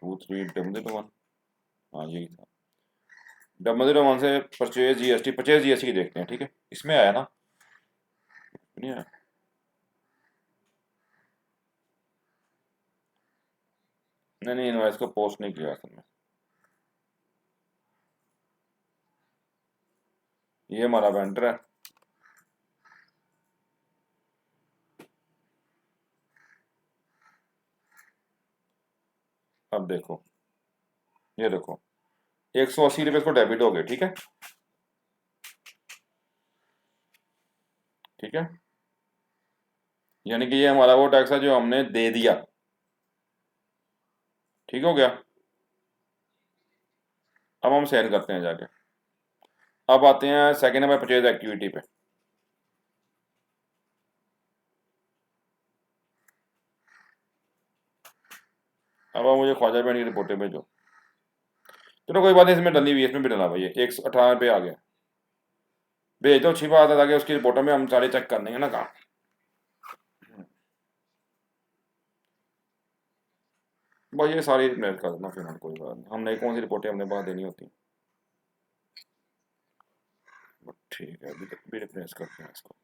23 हाँ यही था, 001 से परचेज जीएसटी की देखते हैं, ठीक है, इसमें आया ना, नहीं आया, नहीं नहीं इनवाइस को पोस्ट नहीं किया असल में, ये हमारा वेंडर है, अब देखो, ये देखो 180 रुपये इसको डेबिट हो गए, ठीक है, ठीक है, यानी कि ये हमारा वो टैक्स है जो हमने दे दिया, ठीक हो गया। अब हम सेंड करते हैं जाके, अब आते हैं सेकेंड नंबर परचेज एक्टिविटी पे, अब आप मुझे ख्वाजा बैंड की रिपोर्टें भेजो, चलो कोई बात नहीं, इसमें डली हुई है, इसमें भी डला भाई, 118 रुपये आ गया, भेज दो, अच्छी बात है, ताकि उसकी रिपोर्टों में हम सारे चेक कर लेंगे ना काम। बस ये सारी रिप्लेस कर देना फिर, कोई बात नहीं, हमने कौन सी रिपोर्टें हमने बात देनी होती। ठीक है, अभी रिप्लेस करते हैं इसको।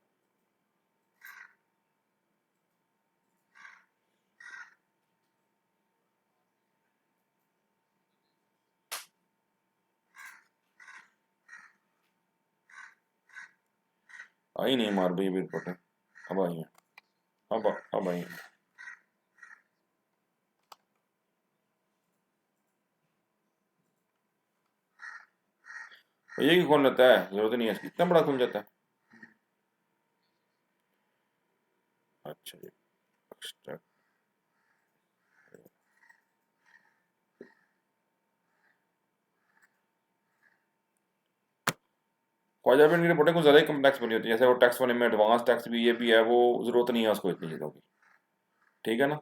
आई नहीं हमारे भाई अभी रिपोर्टें, अब आई हैं, अब आई हैं। ये क्यों खोल लेता है, जरूरत नहीं है इसकी, इतना बड़ा खुल जाता है। अच्छा जी, एक्स्ट्रा ख्वाजा की रिपोर्टें कुछ ज़्यादा ही कम्प्लेक्स बनी होती है, जैसे वो टैक्स वाले में एडवांस टैक्स भी ये भी है, वो ज़रूरत नहीं है उसको इतनी चीज़ों की, ठीक है ना।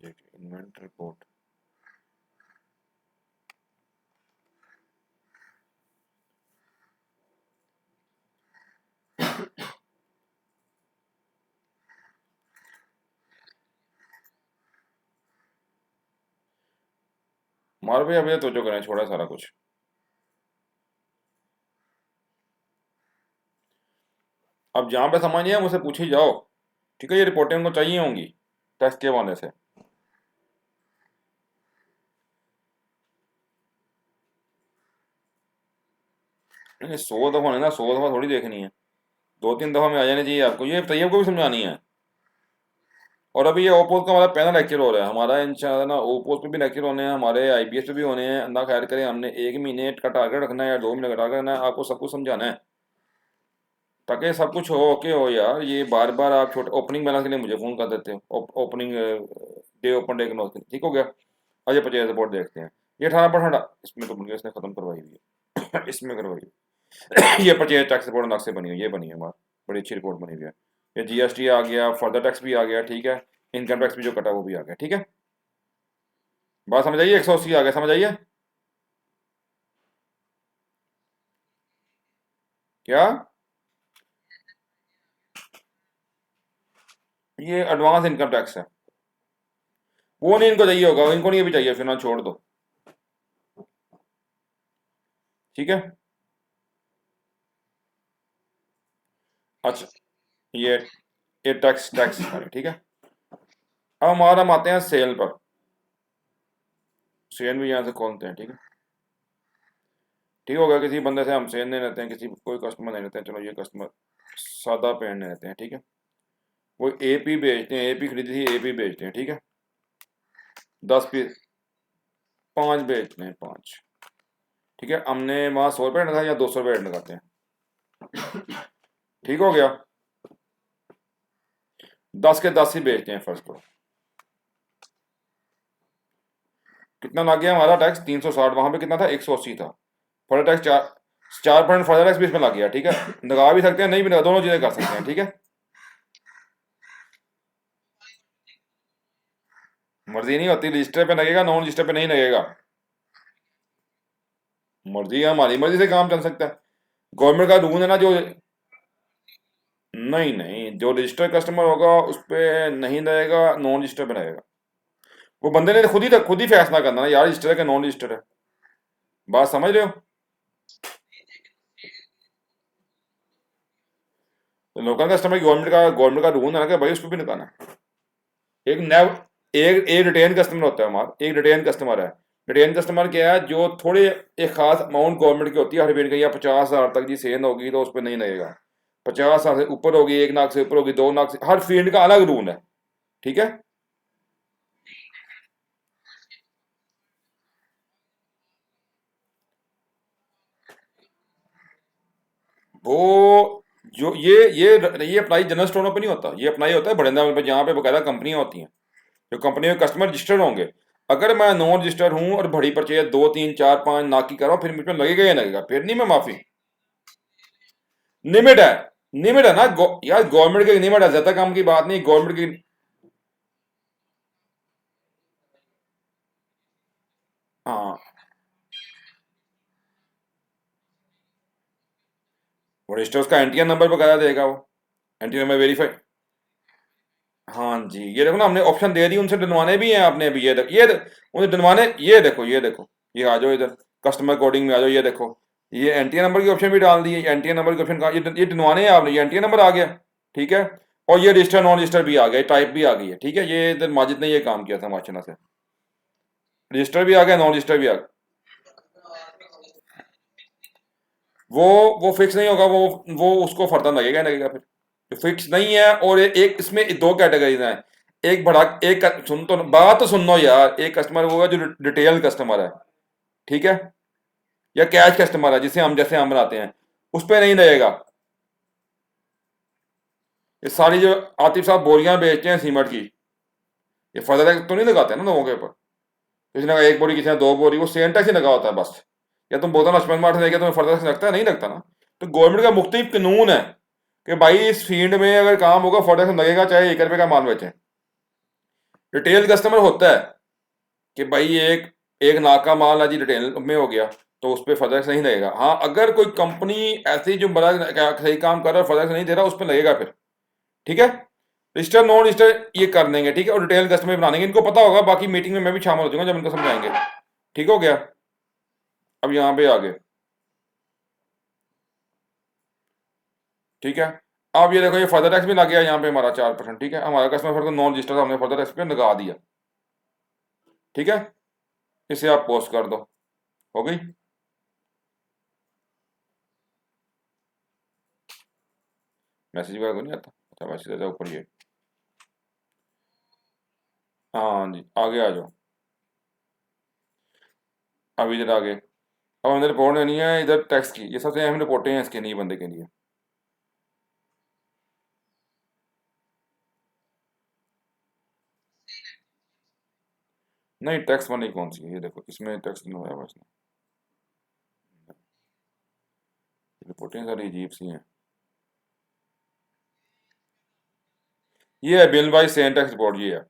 इन्वेंट रिपोर्ट, मार भाई अभी तो जो करें, छोड़ा सारा कुछ। अब जहाँ पे समझ नहीं है मुझसे पूछ ही जाओ, ठीक है, ये रिपोर्टें उनको चाहिए होंगी टैक्स के हवाले से। नहीं 100 दफ़ा नहीं ना, 100 दफ़ा थोड़ी देखनी है, 2-3 दफ़ा में आ जानी चाहिए आपको, ये तैयब को भी समझानी है। और अभी ये ओपोज का हमारा पहला लेक्चर हो रहा है, हमारा इंशाल्लाह ना ओपोज पे भी लेक्चर होने हैं, हमारे आईबीएस पे भी होने हैं, अल्लाह खैर करे। हमने 1 महीने का टारगेट रखना है या 2 महीने का टारगेट रखना है, आपको सब कुछ समझाना है, ताकि सब कुछ हो ओके हो यार। ये बार बार आप छोटे ओपनिंग बैलेंस के लिए मुझे फ़ोन कर देते हो, ओपनिंग डे ओपन डे के, ठीक हो गया। अब ये परचेज रिपोर्ट देखते हैं, ये 18%, इसमें तो मुझे इसने ख़त्म करवाई हुई है इसमें करवाई ये परचेज टैक्स रिपोर्ट अलग से बनी हुई, ये बनी है हमारी, बड़ी अच्छी रिपोर्ट बनी हुई है। ये जीएसटी आ गया, फर्दर टैक्स भी आ गया, ठीक है, इनकम टैक्स भी जो कटा वो भी आ गया, ठीक है। बात समझ आइए, 180 आ गया, समझ आइए क्या। ये एडवांस इनकम टैक्स है, वो नहीं इनको चाहिए होगा, इनको नहीं भी चाहिए, फिर ना छोड़ दो, ठीक है। अच्छा, ये ये टैक्स टैक्स ठीक है। अब हमारा हम आते हैं सेल पर, सेल भी यहाँ से खोलते हैं, ठीक है। ठीक हो गया, किसी बंदे से हम सेल नहीं लेते हैं, किसी कोई कस्टमर नहीं लेते हैं, चलो ये कस्टमर सादा पेन नहीं लेते हैं, ठीक है। वो एपी बेचते हैं, एपी खरीदी थी, एपी बेचते हैं, ठीक है। 10 पीस, 5 बेचते हैं, 5, ठीक है। हमने वहाँ 100 रुपये लगाया या 200 रुपये लगाते हैं, ठीक हो गया। 10 के 10 ही बेचते हैं फर्स्ट को, कितना लग गया हमारा टैक्स 360, वहां पे कितना था 180 था। फर्दर टैक्स 4% फर्दर टैक्स भी इसमें लग गया, ठीक है। लगा भी सकते हैं, नहीं भी लगा, दोनों चीजें कर सकते हैं, ठीक है। मर्जी नहीं होती, रजिस्टर पे लगेगा, नॉन रजिस्टर पे नहीं लगेगा, मर्जी है, हमारी मर्जी से काम चल सकता है। गवर्नमेंट का रूल है ना जो, नहीं नहीं, जो रजिस्टर कस्टमर होगा उस पर नहीं लगेगा, नॉन रजिस्टर पे लगेगा। वो बंदे ने खुद ही फैसला करना है यार, रजिस्टर है कि नॉन रजिस्टर है, बात समझ रहे हो। तो लोकल कस्टमर गवर्नमेंट का रूल है ना कि भाई उसको भी निकालना है। एक नैव एक रिटेन कस्टमर होता है हमारा, एक रिटेन कस्टमर है। रिटेन कस्टमर क्या है, जो थोड़े एक खास अमाउंट गवर्नमेंट की होती है हर महीने की, या 50,000 तक जी सेल होगी तो उस पर नहीं लगेगा। 50,000 से ऊपर होगी, 1 लाख से ऊपर होगी, 2 लाख से, हर फील्ड का अलग रूल है, ठीक है। वो जो ये अप्लाई जनरल स्टोरों पे नहीं होता, ये अप्लाई होता है बड़े लेवल पे, जहाँ पे बकायदा कंपनियां होती हैं, जो कंपनी में कस्टमर रजिस्टर्ड होंगे। अगर मैं नॉन रजिस्टर्ड हूँ और बड़ी परचेज 2 3 4 5 ना की कर रहा हूँ, फिर मुझ पर लगेगा या लगेगा, फिर नहीं मैं माफी। लिमिट है, लिमिट है ना, यार गवर्नमेंट की लिमिट है, ज्यादा काम की बात नहीं, गवर्नमेंट की। हाँ, वो रजिस्टर उसका एनटीआर नंबर बकाया देगा, वो एनटीआर नंबर वेरीफाई। हाँ जी, ये देखो ना, हमने ऑप्शन दे दी, उनसे डलवाने भी हैं आपने अभी। उन्हें डलवाने, ये आ जाओ इधर, कस्टमर कोडिंग में आ जाओ, ये देखो, ये एनटीए नंबर की ऑप्शन भी डाल दी है। एनटीए नंबर की ऑप्शन का ये डलवाने हैं आपने, ये एनटीए नंबर आ गया, ठीक है। और ये रजिस्टर नॉन रजिस्टर भी आ गया, टाइप भी आ गई है, ठीक है। ये इधर माजिद ने ये काम किया था माशाल्लाह से, रजिस्टर भी आ गया, नॉन रजिस्टर भी आ गया। वो वो फिक्स नहीं होगा, वो उसको फर्दर लगेगा लगेगा फिर, जो फिक्स नहीं है। और एक इसमें दो कैटेगरीज हैं, एक बड़ा, सुन तो, बात तो सुन लो यार। एक कस्टमर वो है जो रिटेल कस्टमर है, ठीक है, या कैश कस्टमर है, जिसे हम जैसे हम बनाते हैं, उस पर नहीं लगेगा। ये सारी जो आतिफ साहब बोरियां बेचते हैं सीमेंट की, ये फर्दर टैक्स तो नहीं लगाते ना लोगों के ऊपर। किसी ने कहा एक बोरी, किसी ने दो बोरी, वो सेम टैक्स ही लगा होता है बस। या तुम बोतल लक्ष्मण मार्ट से लेके तुम्हें फर्दर टैक्स लगता है? नहीं लगता ना। तो गवर्नमेंट का मुख्तलिफ कानून है कि भाई इस फील्ड में अगर काम होगा फर्दर टैक्स लगेगा, चाहे 1 रुपये का माल बेचें। रिटेल कस्टमर होता है कि भाई एक एक लाख का माल आज रिटेल में हो गया, तो उस पर फर्दर टैक्स नहीं लगेगा। हाँ, अगर कोई कंपनी ऐसी जो बड़ा सही काम कर रहा है, फर्दर टैक्स नहीं दे रहा, उस पर लगेगा फिर, ठीक है। रजिस्टर नॉन रजिस्टर ये कर देंगे, ठीक है, और डिटेल कस्टमर बना देंगे, इनको पता होगा। बाकी मीटिंग में मैं भी शामिल हो जाऊंगा जब इनको समझाएंगे, ठीक हो गया। अब यहाँ पे आ गए, ठीक है। अब ये देखो, ये फर्दर टैक्स भी लग गया यहाँ पे हमारा 4%, ठीक है। हमारा कस्टमर फर्दर नॉन रजिस्टर था, हमने फर्दर टैक्स पे लगा दिया, ठीक है। इसे आप पोस्ट कर दो, हो गई। मैसेज वगैरह तो नहीं आता? अच्छा, मैसेज आता है ऊपर ये। हाँ जी, आगे आ जाओ। अब इधर आगे, अब हमने रिपोर्ट लेनी है इधर टैक्स की। ये सबसे अहम रिपोर्टें हैं इसके लिए, बंदे के लिए। नहीं, टैक्स मनी कौन सी है? ये देखो, इसमें टैक्स नहीं होया बस। रिपोर्टें सारी अजीब सी हैं। ये है bill by sale tax report, ये है,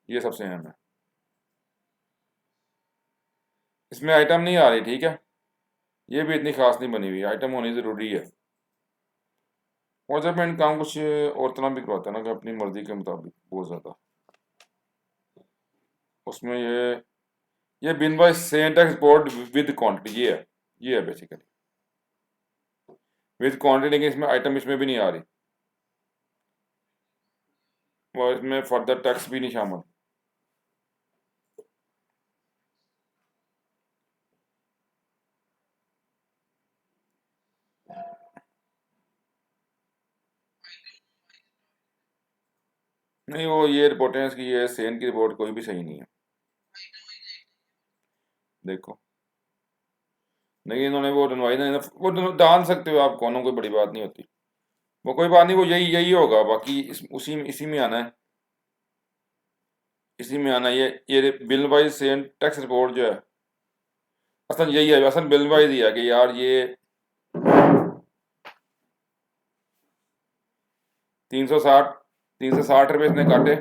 ये सबसे अहम है। इसमें आइटम नहीं आ रही, ठीक है। ये भी इतनी खास नहीं बनी हुई, आइटम होनी ज़रूरी है। और जब मैं काम कुछ और तरह भी करवाता है ना, कि अपनी मर्जी के मुताबिक बहुत ज़्यादा, उसमें ये bill by sale tax report with quantity, ये है बेसिकली विद क्वांटिटी। लेकिन इसमें आइटम इसमें भी नहीं आ रही, और इसमें फर्दर टैक्स भी नहीं शामिल। नहीं, वो ये रिपोर्टें इसकी, ये सेन की रिपोर्ट कोई भी सही नहीं है, देखो। नहीं, इन्होंने वो डलवाई नहीं, डाल सकते हो आप, कौन, कोई बड़ी बात नहीं होती। वो कोई बात नहीं, वो यही यही होगा। बाकी इसी में आना है, इसी में आना है। ये bill wise same tax report जो है, असल यही है, असल बिल वाइज ही है कि यार ये 360 360 रुपये इसने काटे।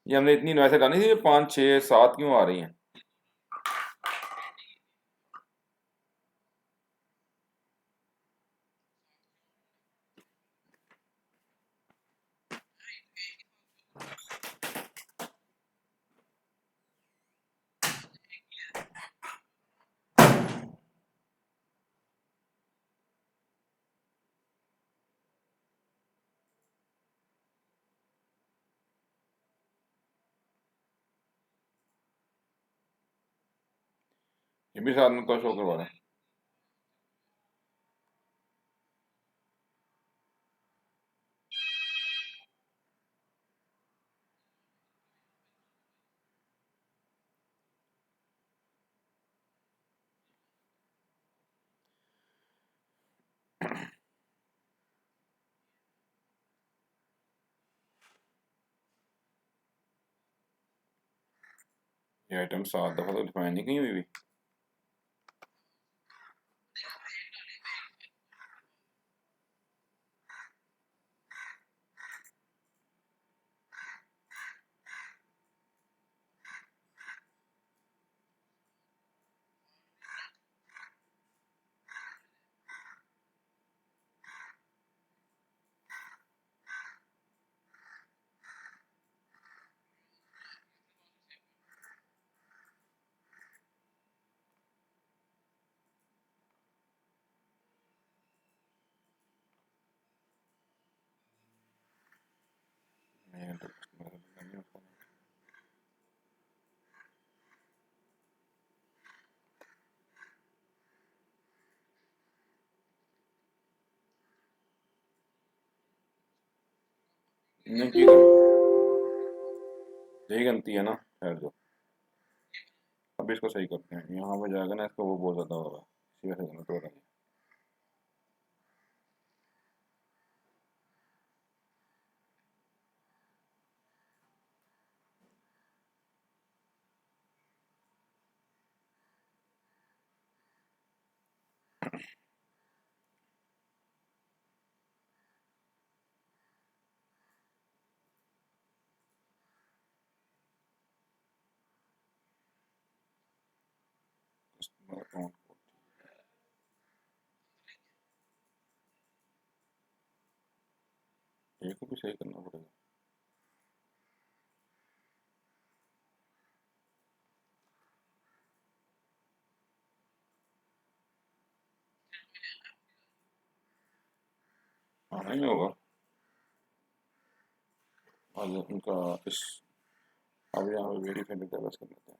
ये हमने इतनी इन्वेस्ट डाली थी, 5 6 7 क्यों आ रही हैं? ये भी साथ में तो शो करवा रहे हैं। ये आइटम 7 दफ़ा तो डिफाइन नहीं की हुई भी। नहीं की करें, यही गलती है ना। खैर जो, अब इसको सही करते हैं, यहाँ पे जाएगा ना, इसको वो बहुत ज़्यादा होगा, इसी वजह से गलत हो रहा है। अकाउंट को भी सही करना पड़ेगा। हाँ नहीं होगा, आज उनका इस, अब यहाँ पे वेरीफाई करके बस कर लेते हैं।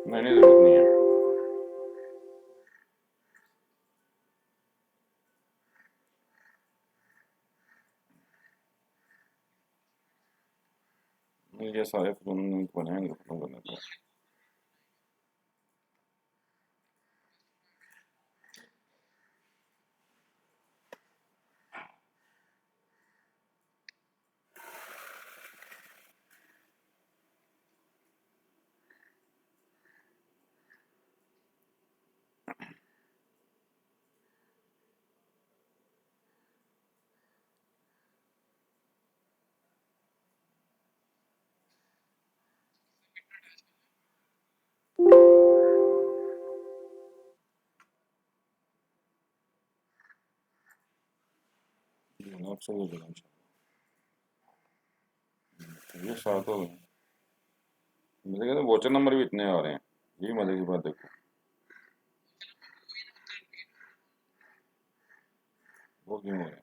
नहीं नहीं, जरूरत नहीं है। नहीं, ये सारे फोन बनाएंगे, खत्म करने को। आप सही हो जाएगा इंशाल्लाह। ये सात हो गए, मुझे कहते वोचर नंबर भी इतने आ रहे हैं, यही मजे की बात देखो। वो क्यों हो रहे हैं?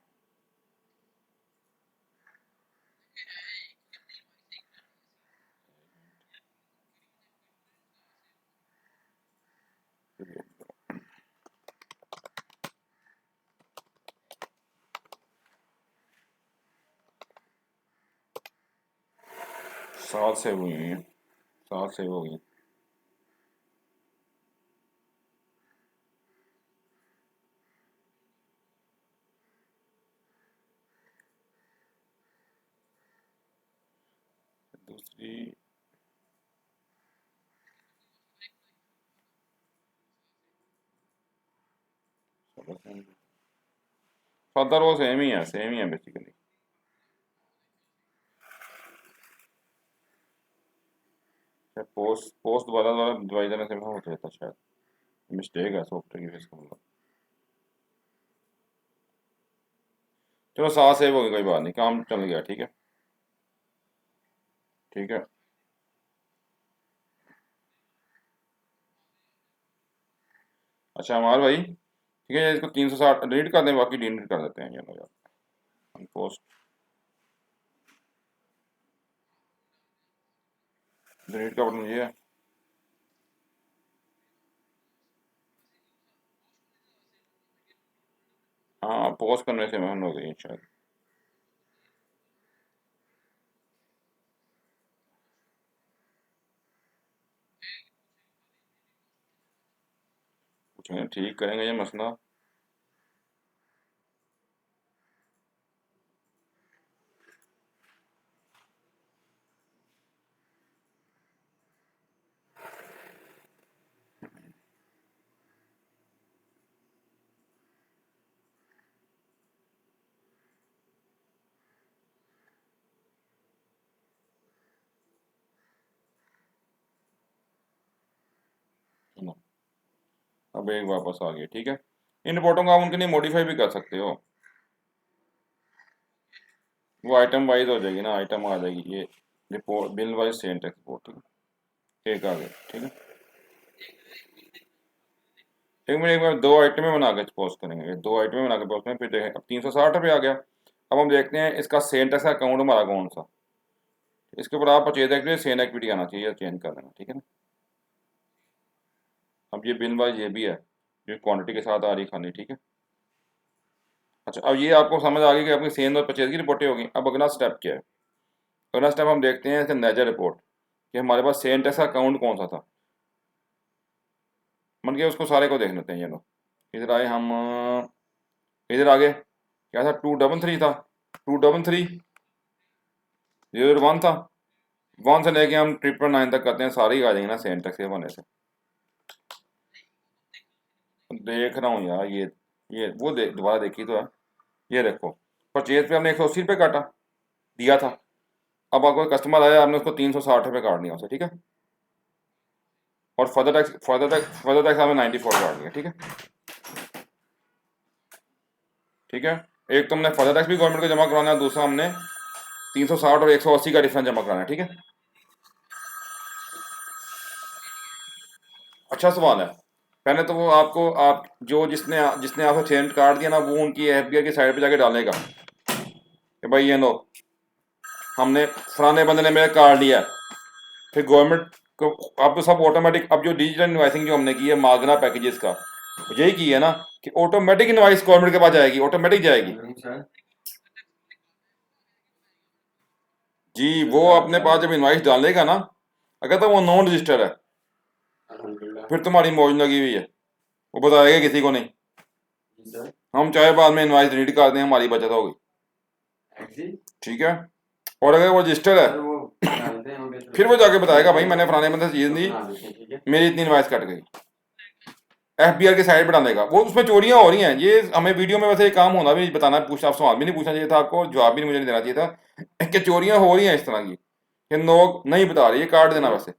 7 सेव हुई हैं, 7 सेव हो गई। दूसरी फर्दर वो सेम ही है बेसिकली। पोस्ट पोस्ट दोबारा दोबारा डिवाइड करने से हो जाता शायद, मिस्टेक है सॉफ्टवेयर की, इसका मतलब। चलो 7 सेव हो गई, कोई बात नहीं, काम चल गया, ठीक है। ठीक है। अच्छा हमारे भाई, ठीक है, इसको 360 डिलीट कर दें, बाकी डिलीट कर देते हैं, चलो यार। पोस्ट डिलीट का बटन ये है। हाँ, पोस्ट करने से महन हो गई शायद। कुछ नहीं, ठीक करेंगे ये मसला। सुनो, अब एक वापस आ गया, ठीक है। इन रिपोर्टों को आप उनके लिए मॉडिफाई भी कर सकते हो, वो आइटम वाइज हो जाएगी ना, आइटम आ जाएगी ये, report bill wise sent export, ठीक है, एक आ गया, ठीक है। एक मिनट दो आइटमें बना के पोस्ट करेंगे, ये दो आइटमें बना के पोस्ट करेंगे, फिर देखें। अब 360 रुपये आ गया। अब हम देखते हैं इसका सेंट एक्स अकाउंट हमारा कौन सा, इसके ऊपर आप परचेज एक्टिविटी सेन एक्टिविटी आना चाहिए, चेंज कर देना, ठीक है ना। अब ये बिल वाइज ये भी है, ये क्वांटिटी के साथ आ रही खानी, ठीक है। अच्छा, अब ये आपको समझ आ गई कि अपनी सेल और परचेज की रिपोर्टें होगी। अब अगला स्टेप क्या है? अगला स्टेप हम देखते हैं इसका नेचर रिपोर्ट, कि हमारे पास सेल टैक्स का अकाउंट कौन सा था। मन के उसको सारे को देख लेते हैं। ये लो, इधर आए हम, इधर आगे क्या था, 233 था, 233 01 था, 1 से लेके हम 999 तक करते हैं, सारे ही आ जाएंगे ना सेल टैक्स के बने से। देख रहा हूँ यार, ये वो दोबारा देखी तो है। ये देखो, परचेज पे हमने 180 रुपये काटा दिया था। अब आपको कस्टमर आया, आपने उसको 360 रुपये काट दिया उसे, ठीक है। और फर्दर टैक्स हमें 94 काट दिया, ठीक है। ठीक है, एक तो हमने फर्दर टैक्स भी गवर्नमेंट को जमा करवाना है, दूसरा हमने 360 और 180 का डिफरेंस जमा कराना है, ठीक है। अच्छा सवाल है। पहले तो वो आपको, आप जो जिसने जिसने आपको चेंज काट दिया ना, वो उनकी एफबीआई की साइड पे जाके डालेगा कि भाई ये लो, हमने फलाने बंदे ने मेरा कार्ड लिया। फिर गवर्नमेंट को, अब तो सब ऑटोमेटिक, अब जो डिजिटल इनवाइसिंग जो हमने की है मागना पैकेजेस का, यही की है ना कि ऑटोमेटिक इनवाइस गवर्नमेंट के पास जाएगी, ऑटोमेटिक जाएगी। जी, वो अपने पास जब इनवाइस डालेगा ना, अगर तो वो नॉन रजिस्टर है, अल्हम्दुलिल्लाह। फिर तुम्हारी मौज लगी हुई है, वो बताएगा किसी को नहीं। जी सर। हम चाहे बाद में इनवाइस डिलीट कर दें, हमारी बचत होगी, एग्जिट। ठीक है। और अगर वो रजिस्टर है, सर वो डालते हैं हम फिर वो जाके बताएगा भाई मैंने फलाने बंदे से चीज दी, बना देते हैं, ठीक है। मेरी इतनी इनवाइस कट गई। एफबीआर के साइड पर डालेगा वो, उसमें चोरियां हो रही हैं। ये हमें वीडियो में वैसे ये काम होना भी बताना, पूछना, आप सवाल भी नहीं पूछना चाहिए था आपको, जवाब भी मुझे नहीं देना चाहिए था कि चोरियां हो रही हैं इस तरह की, कि लोग नहीं बता रहे। ये काट देना वैसे,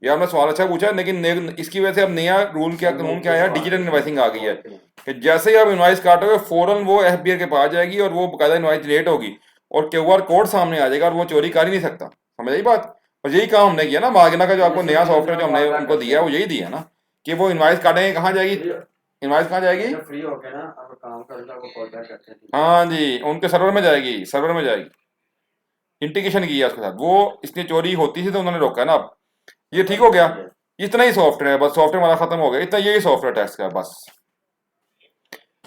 ये आपने सवाल अच्छा पूछा, लेकिन इसकी वजह से अब नया रूल क्या, कानून क्या है, डिजिटल इनवाइसिंग आ गई है कि जैसे ही आप इनवाइस काटोगे फौरन वो एफबीआर के पास जाएगी और वो बकायदा इनवाइस जनरेट होगी और क्यूआर कोड सामने आ जाएगा और वो चोरी कर ही नहीं सकता। समझ आई बात? और यही काम हमने किया ना, मार्गना का जो आपको नया सॉफ्टवेयर जो हमने उनको दिया है, वो यही दिया ना कि वो इनवाइस काटेंगे, कहाँ जाएगी इनवाइस, कहाँ जाएगी? फ्री हो गया ना, अब काम करता है, वो कॉल बैक करते हैं। हाँ जी, उनके सर्वर में जाएगी, सर्वर में जाएगी, इंटीग्रेशन किया उसके साथ। वो इसलिए चोरी होती थी तो उन्होंने रोका है ना। अब ये ठीक हो गया, इतना ही सॉफ्टवेयर है बस, सॉफ्टवेयर हमारा खत्म हो गया, इतना यही सॉफ्टवेयर टैक्स का है बस।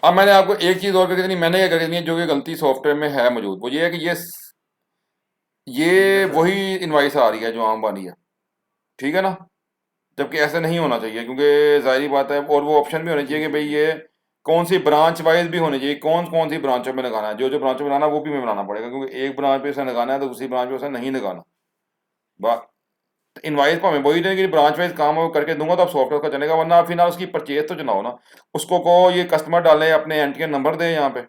अब मैंने आपको एक चीज और करके देनी, मैंने क्या करनी है, जो कि गलती सॉफ्टवेयर में है मौजूद, वो ये है कि ये वही इनवाइस आ रही है जो आम वाली है, ठीक है ना। जबकि ऐसा नहीं होना चाहिए, क्योंकि जाहिर बात है, और वो ऑप्शन भी होना चाहिए कि भाई ये कौन सी ब्रांच वाइज भी होनी चाहिए, कौन कौन सी ब्रांचों में लगाना है, जो जो ब्रांचों में लगाना है वो भी हमें बनाना पड़ेगा, क्योंकि एक ब्रांच पे उसे लगाना है तो दूसरी ब्रांच पे उसे नहीं लगाना। इनवाइस को हमें वही देंगे, ब्रांच वाइज काम वो करके दूंगा तो अब सॉफ्टवेयर का चलेगा, वरना आप फिर ना उसकी परचेज तो चलाओ ना, उसको कहो ये कस्टमर डाले अपने एनटीएन नंबर दें यहाँ पे,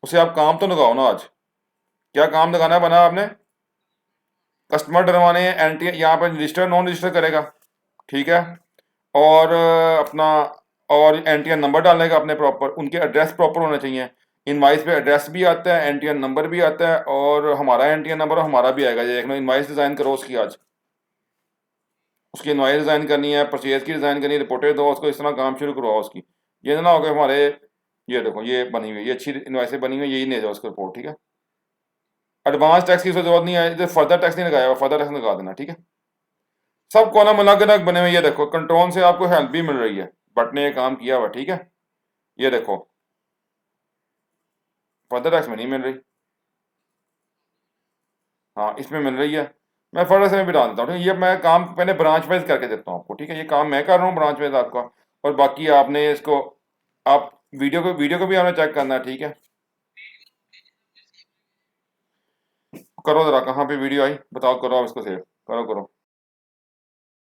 उसे आप काम तो लगाओ ना। आज क्या काम लगाना है बना आपने? कस्टमर डरवाने हैं, एनटीएन यहाँ पे रजिस्टर नॉन रजिस्टर करेगा, ठीक है। और अपना, और एनटीएन नंबर डालने का अपने प्रॉपर, उनके एड्रेस प्रॉपर होने चाहिए। इनवाइस पे एड्रेस भी आता है, एनटीएन नंबर भी आता है, और हमारा एनटीएन नंबर हमारा भी आएगा। देख लो, इनवाइस डिज़ाइन करो उसकी आज, उसकी इनवाइस डिज़ाइन करनी है, परचेज की डिज़ाइन करनी है, रिपोर्टें दो उसको, इस तरह काम शुरू करवाओ उसकी। ये ना हो कि हमारे, ये देखो ये बनी हुई, ये अच्छी इनवाइसें बनी हुई है, यही नहीं जाओ उसको रिपोर्ट, ठीक है। एडवांस टैक्स की जरूरत नहीं है, इधर फर्दर टैक्स नहीं लगाया हुआ, फर्दर टैक्स लगा देना, ठीक है। सब कॉलम अलग अलग बने हुए, ये देखो कंट्रोल से आपको हेल्प भी मिल रही है, बट ने ये काम किया हुआ, ठीक है। ये देखो फर्दर टैक्स में नहीं मिल रही, हाँ इसमें मिल रही है। मैं फर्दर से भी डाल देता हूँ, ठीक है। ये मैं काम पहले ब्रांच वाइज करके देता हूँ आपको, ठीक है। ये काम मैं कर रहा हूँ ब्रांच वाइज आपका, और बाकी आपने इसको, आप वीडियो को भी आपने चेक करना है, ठीक है। करो जरा, कहाँ पे वीडियो आई बताओ, करो आप इसको सेव, करो करो।